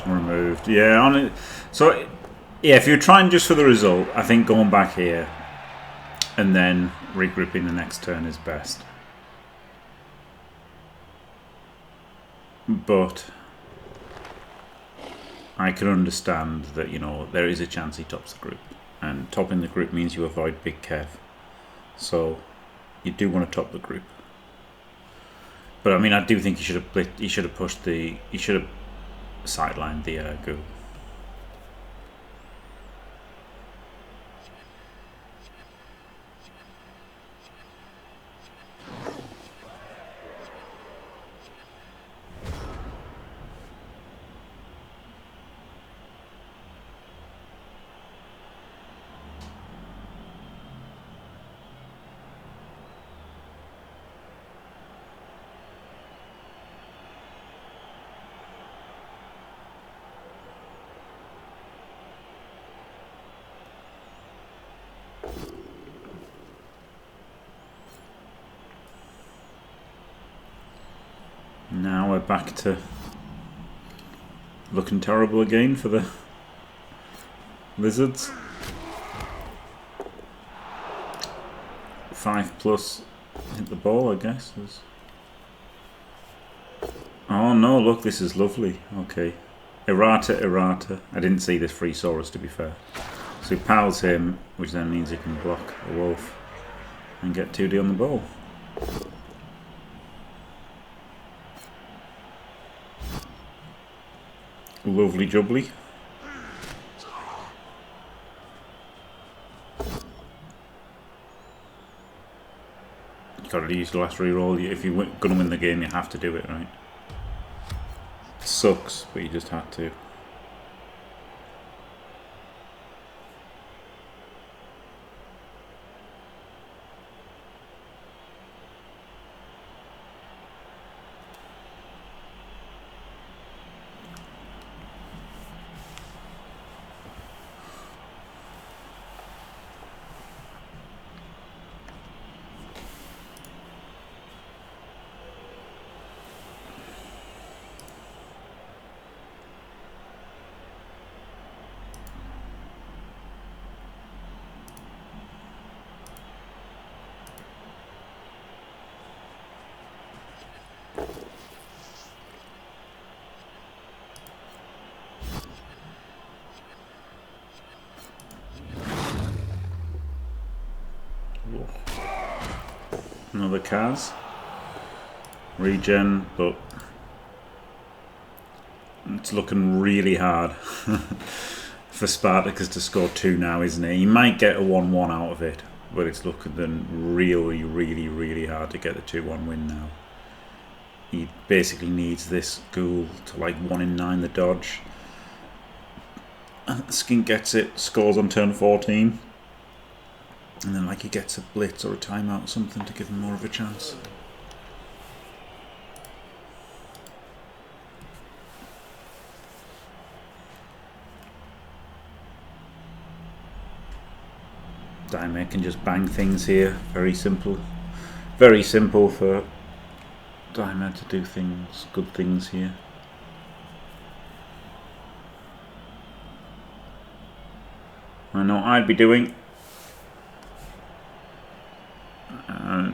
Removed. Yeah, on it. So, yeah, if you're trying just for the result, I think going back here and then regrouping the next turn is best. But I can understand that, you know, there is a chance he tops the group. And topping the group means you avoid Big Kev. So, you do want to top the group. But I mean, I do think he should have pushed the. He should have sidelined the goo. Now we're back to looking terrible again for the Lizards. 5+ hit the ball, I guess. Oh no, look, this is lovely. Okay. Errata. I didn't see this free Saurus, to be fair. So he pals him, which then means he can block a wolf and get 2D on the ball. Lovely jubbly. You gotta use the last reroll. If you're gonna win the game, you have to do it, right? Sucks, but you just had to. Another Kaz. Regen, but it's looking really hard for Spartakus to score 2 now, isn't it? He might get a 1-1 out of it, but it's looking really hard to get the 2-1 win now. He basically needs this ghoul to like 1 in 9 the dodge. And Skink gets it, scores on turn 14. And then like he gets a blitz or a timeout or something to give him more of a chance. Diomed can just bang things here. Very simple. Very simple for Diomed to do things, good things here. I know I'd be doing.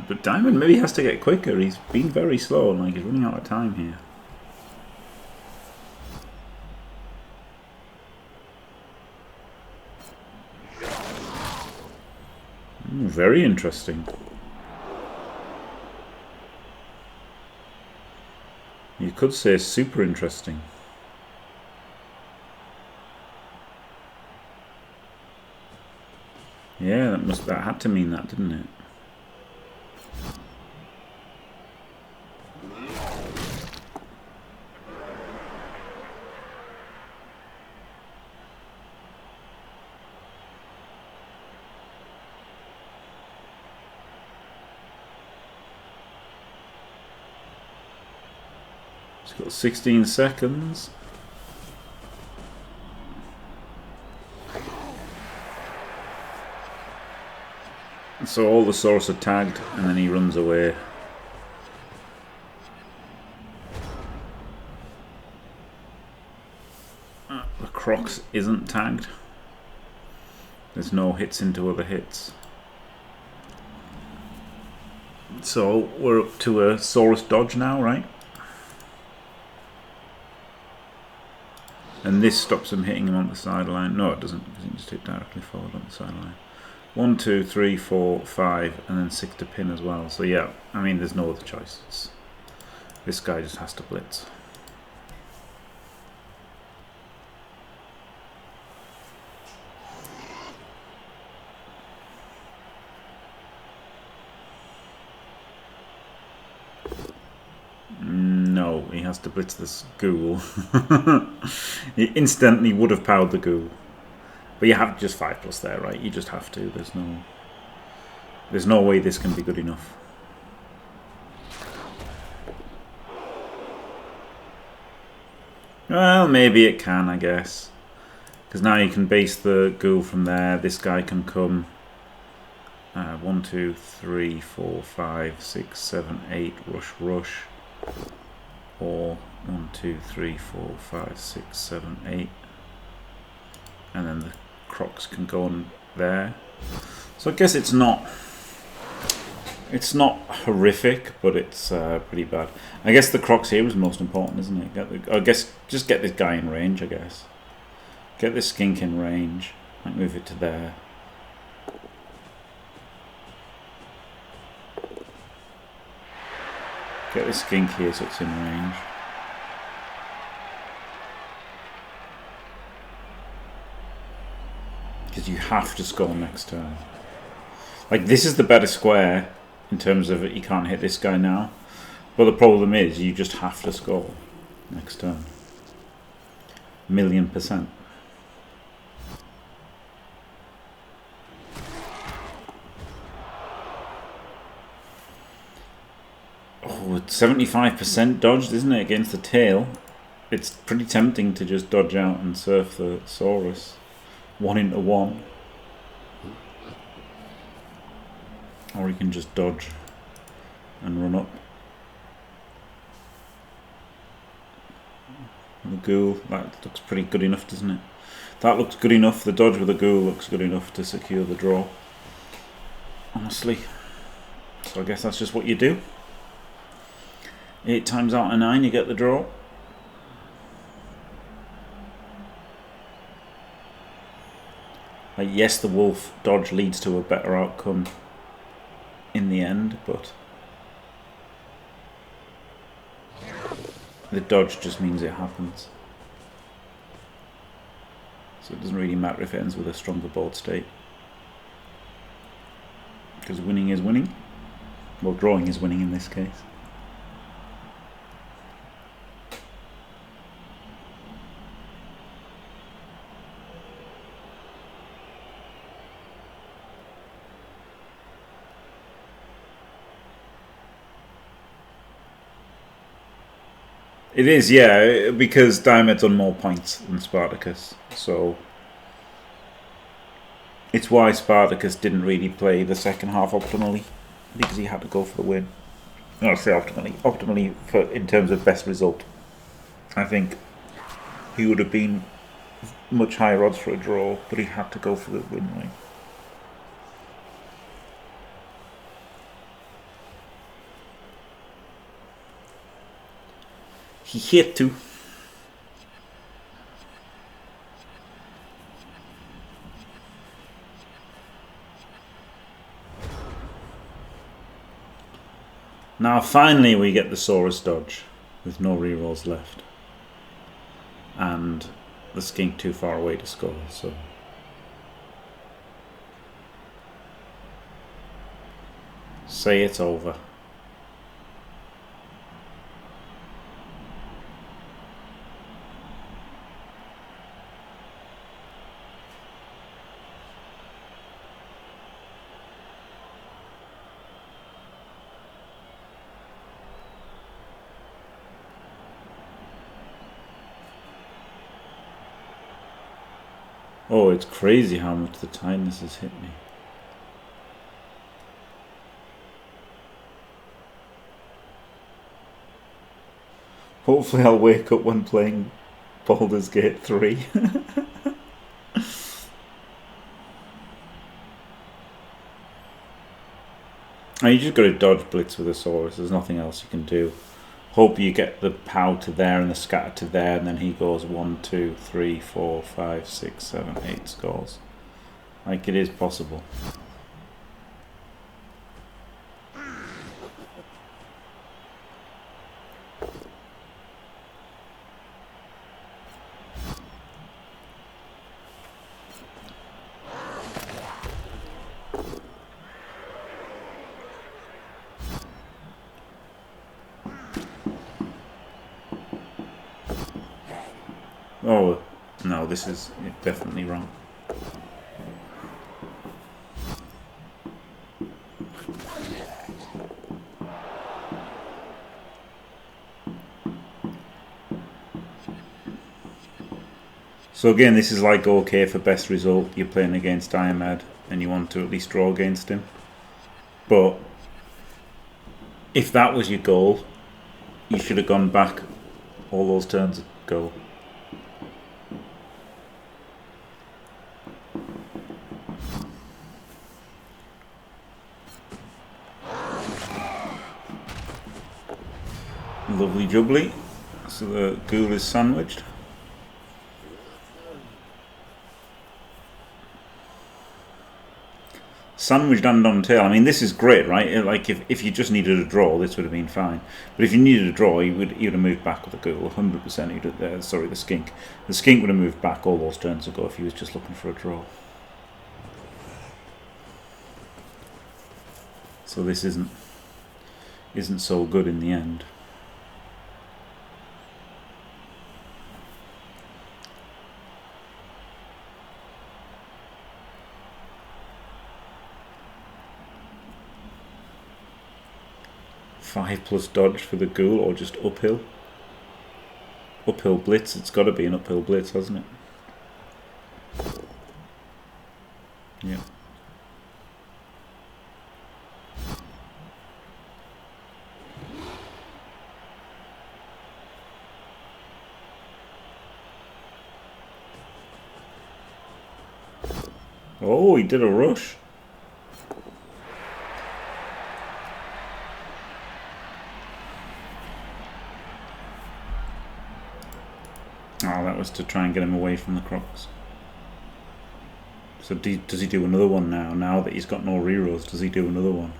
But Diomed maybe has to get quicker. He's been very slow, like he's running out of time here. Very interesting. You could say super interesting. Yeah, that had to mean that, didn't it? It's got 16 seconds. So all the source are tagged and then he runs away. The Crocs isn't tagged. There's no hits into other hits. So we're up to a Saurus dodge now, right? And this stops him hitting him on the sideline. No, it doesn't, because he can just hit directly forward on the sideline. 1, 2, 3, 4, 5, and then 6 to pin as well. So yeah, I mean, there's no other choice. This guy just has to blitz. No, he has to blitz this ghoul. He instantly would have powered the ghoul. But you have just 5+ there, right? You just have to. There's no way this can be good enough. Well, maybe it can, I guess. Because now you can base the ghoul from there. This guy can come 1, 2, 3, 4, 5, 6, 7, 8, rush. Or 1, 2, 3, 4, 5, 6, 7, 8. And then the Crocs can go on there. So I guess it's not horrific, but it's pretty bad. I guess the Crocs here was most important, isn't it? I guess just get this guy in range, I guess. Get this skink in range. Might move it to there. Get this skink here so it's in range. Because you have to score next turn. Like, this is the better square in terms of you can't hit this guy now. But the problem is you just have to score next turn. 1,000,000%. Oh, it's 75% dodged, isn't it, against the tail? It's pretty tempting to just dodge out and surf the Saurus. 1 into 1. Or you can just dodge and run up. The ghoul, that looks pretty good enough, doesn't it? That looks good enough. The dodge with the ghoul looks good enough to secure the draw. Honestly. So I guess that's just what you do. 8 times out of 9 you get the draw. Like, yes, the wolf dodge leads to a better outcome in the end, but the dodge just means it happens. So it doesn't really matter if it ends with a stronger board state. Because winning is winning. Well, drawing is winning in this case. It is, yeah, because Diomed's on more points than Spartakus, so It's why Spartakus didn't really play the second half optimally, because he had to go for the win. No, I say optimally for in terms of best result. I think he would have been much higher odds for a draw, but he had to go for the win. Right? He had to. Now finally we get the Saurus dodge with no rerolls left. And the skink too far away to score, so say it's over. Oh, it's crazy how much the tidiness has hit me. Hopefully I'll wake up when playing Baldur's Gate 3. Oh, you just got to dodge blitz with a Saurus, there's nothing else you can do. Hope you get the pow to there and the scatter to there, and then he goes 1, 2, 3, 4, 5, 6, 7, 8 scores. Like, it is possible. Oh, no, this is definitely wrong. So again, this is like okay for best result. You're playing against Diomed and you want to at least draw against him. But if that was your goal, you should have gone back all those turns ago. Lovely jubbly. So the ghoul is sandwiched. Sandwiched and on tail. I mean, this is great, right? Like, if you just needed a draw, this would have been fine. But if you needed a draw, you'd have moved back with the ghoul, 100%. Sorry, the skink. The skink would have moved back all those turns ago if he was just looking for a draw. So this isn't so good in the end. Five plus dodge for the ghoul, or just uphill. Uphill blitz, it's got to be an uphill blitz, hasn't it? Yeah. Oh, he did a rush. Oh, that was to try and get him away from the crocs. So does he do another one now? Now that he's got no rerolls, does he do another one?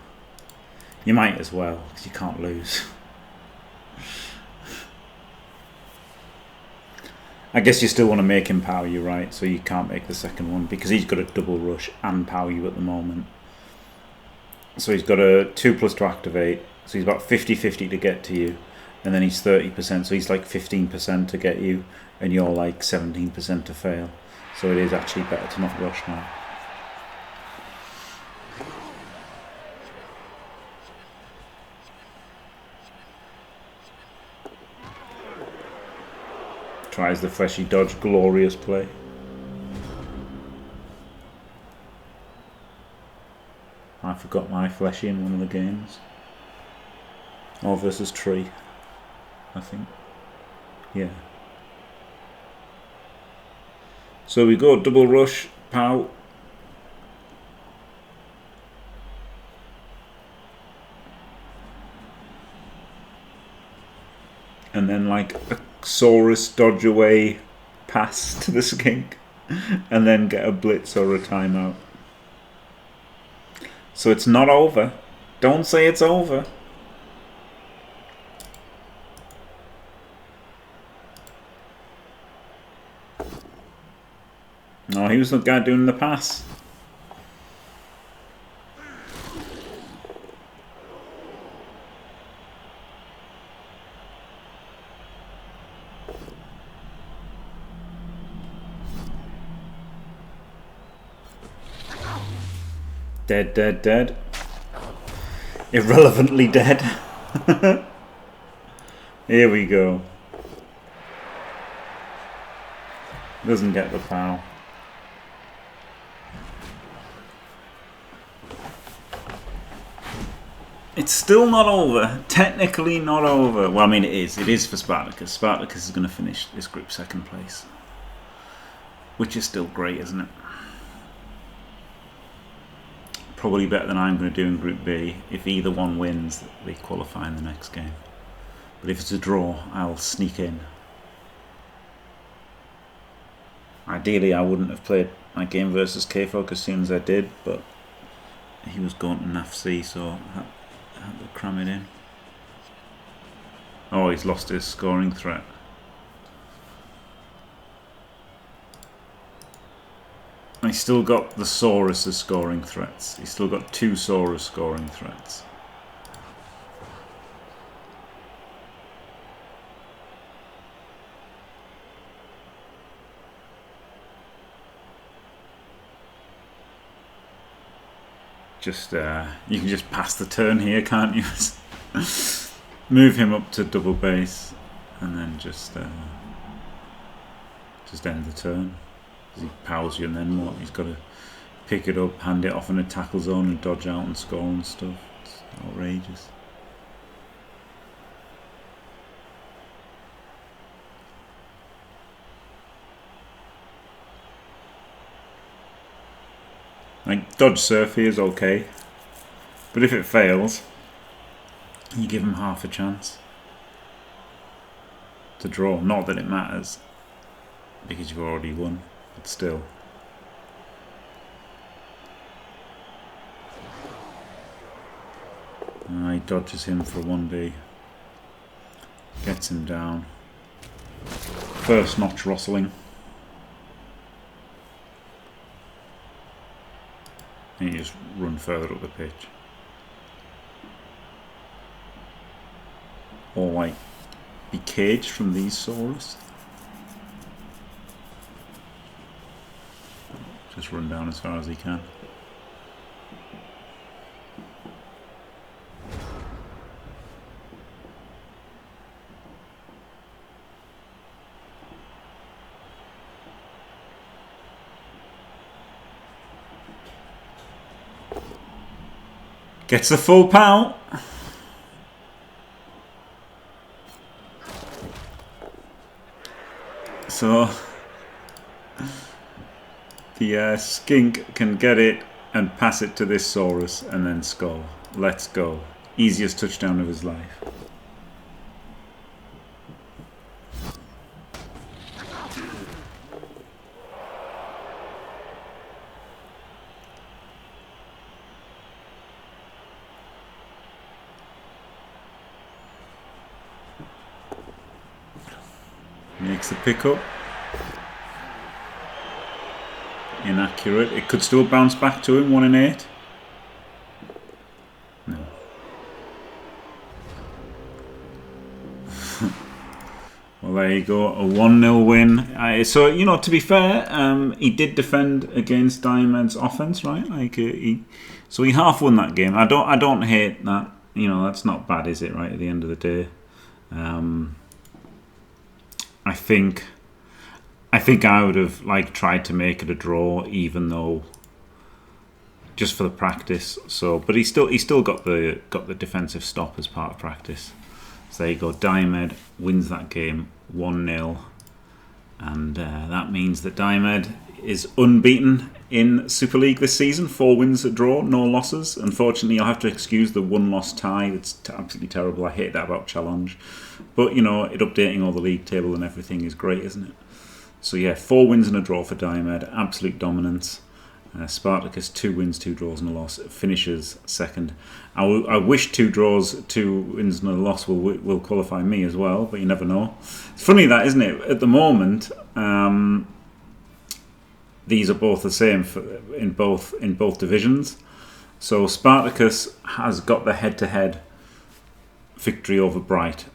You might as well, because you can't lose. I guess you still want to make him power you, right? So you can't make the second one, because he's got a double rush and power you at the moment. So he's got a 2+ to activate, so he's about 50-50 to get to you. And then he's 30%, so he's like 15% to get you, and you're like 17% to fail. So it is actually better to not rush now. Tries the fleshy dodge, glorious play. forgot my fleshy in one of the games. Or versus Tree, I think. Yeah. So we go double rush, pow. And then like a Saurus dodge away pass to the skink. And then get a blitz or a timeout. So it's not over. Don't say it's over. No, he was the guy doing the pass. Dead, dead, dead. Irrelevantly dead. Here we go. Doesn't get the pow. It's still not over. Technically not over. Well, I mean, it is. It is for Spartakus. Spartakus is going to finish this group second place. Which is still great, isn't it? Probably better than I'm going to do in Group B. If either one wins, they qualify in the next game. But if it's a draw, I'll sneak in. Ideally, I wouldn't have played my game versus K-Fog as soon as I did, but he was going to NAF-C, so I had to cram it in. Oh, he's lost his scoring threat. He's still got the Saurus as scoring threats. He's still got 2 Saurus scoring threats. Just you can just pass the turn here, can't you? Move him up to double base, and then just end the turn. He powers you, and then what? He's got to pick it up, hand it off in a tackle zone, and dodge out and score and stuff. It's outrageous. Like, dodge surf here is okay, but if it fails, you give him half a chance to draw. Not that it matters, because you've already won, but still. He dodges him for a 1B. Gets him down. First notch rustling. And you just run further up the pitch. Or like be caged from these Saurus. Just run down as far as he can. Gets the full pound. So the skink can get it and pass it to this Saurus and then score. Let's go. Easiest touchdown of his life. Makes the pickup. Inaccurate. It could still bounce back to him. 1 in 8. No. Well, there you go. A 1-0 win. So, you know, to be fair, he did defend against Diomed's offense, right? Like so he half won that game. I don't hate that. You know, that's not bad, is it? Right at the end of the day. I think I would have like tried to make it a draw, even though just for the practice. So, but he still got the defensive stop as part of practice. So there you go. Diomed wins that game 1-0, and that means that Diomed is unbeaten in Super League this season. 4 wins, a draw, no losses. Unfortunately, I'll have to excuse the 1-loss tie. It's absolutely terrible. I hate that about Challenge. But, you know, it updating all the league table and everything is great, isn't it? So, yeah, 4 wins and a draw for Diomed. Absolute dominance. Spartacus, 2 wins, 2 draws and a loss. Finishes second. I wish 2 draws, 2 wins and a loss will qualify me as well, but you never know. It's funny that, isn't it? At the moment... these are both the same in both divisions. So Spartacus has got the head-to-head victory over Bright.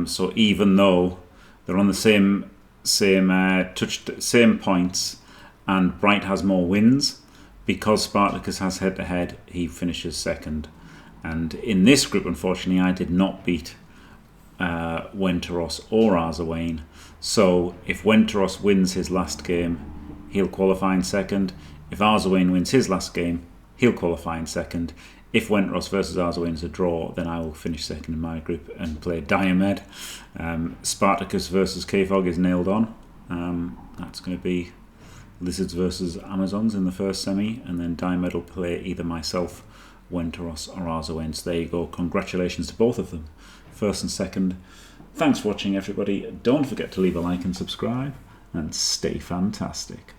So even though they're on the same points, and Bright has more wins, because Spartacus has head-to-head, he finishes second. And in this group, unfortunately, I did not beat Wenteros or Arzawain. So if Wenteros wins his last game, he'll qualify in second. If Arzawain wins his last game, he'll qualify in second. If Wenteros versus Arzawain is a draw, then I will finish second in my group and play Diomed. Spartacus versus K-Fog is nailed on. That's going to be Lizards versus Amazons in the first semi, and then Diomed will play either myself, Wenteros or Arzawain. So there you go. Congratulations to both of them, first and second. Thanks for watching, everybody. Don't forget to leave a like and subscribe, and stay fantastic.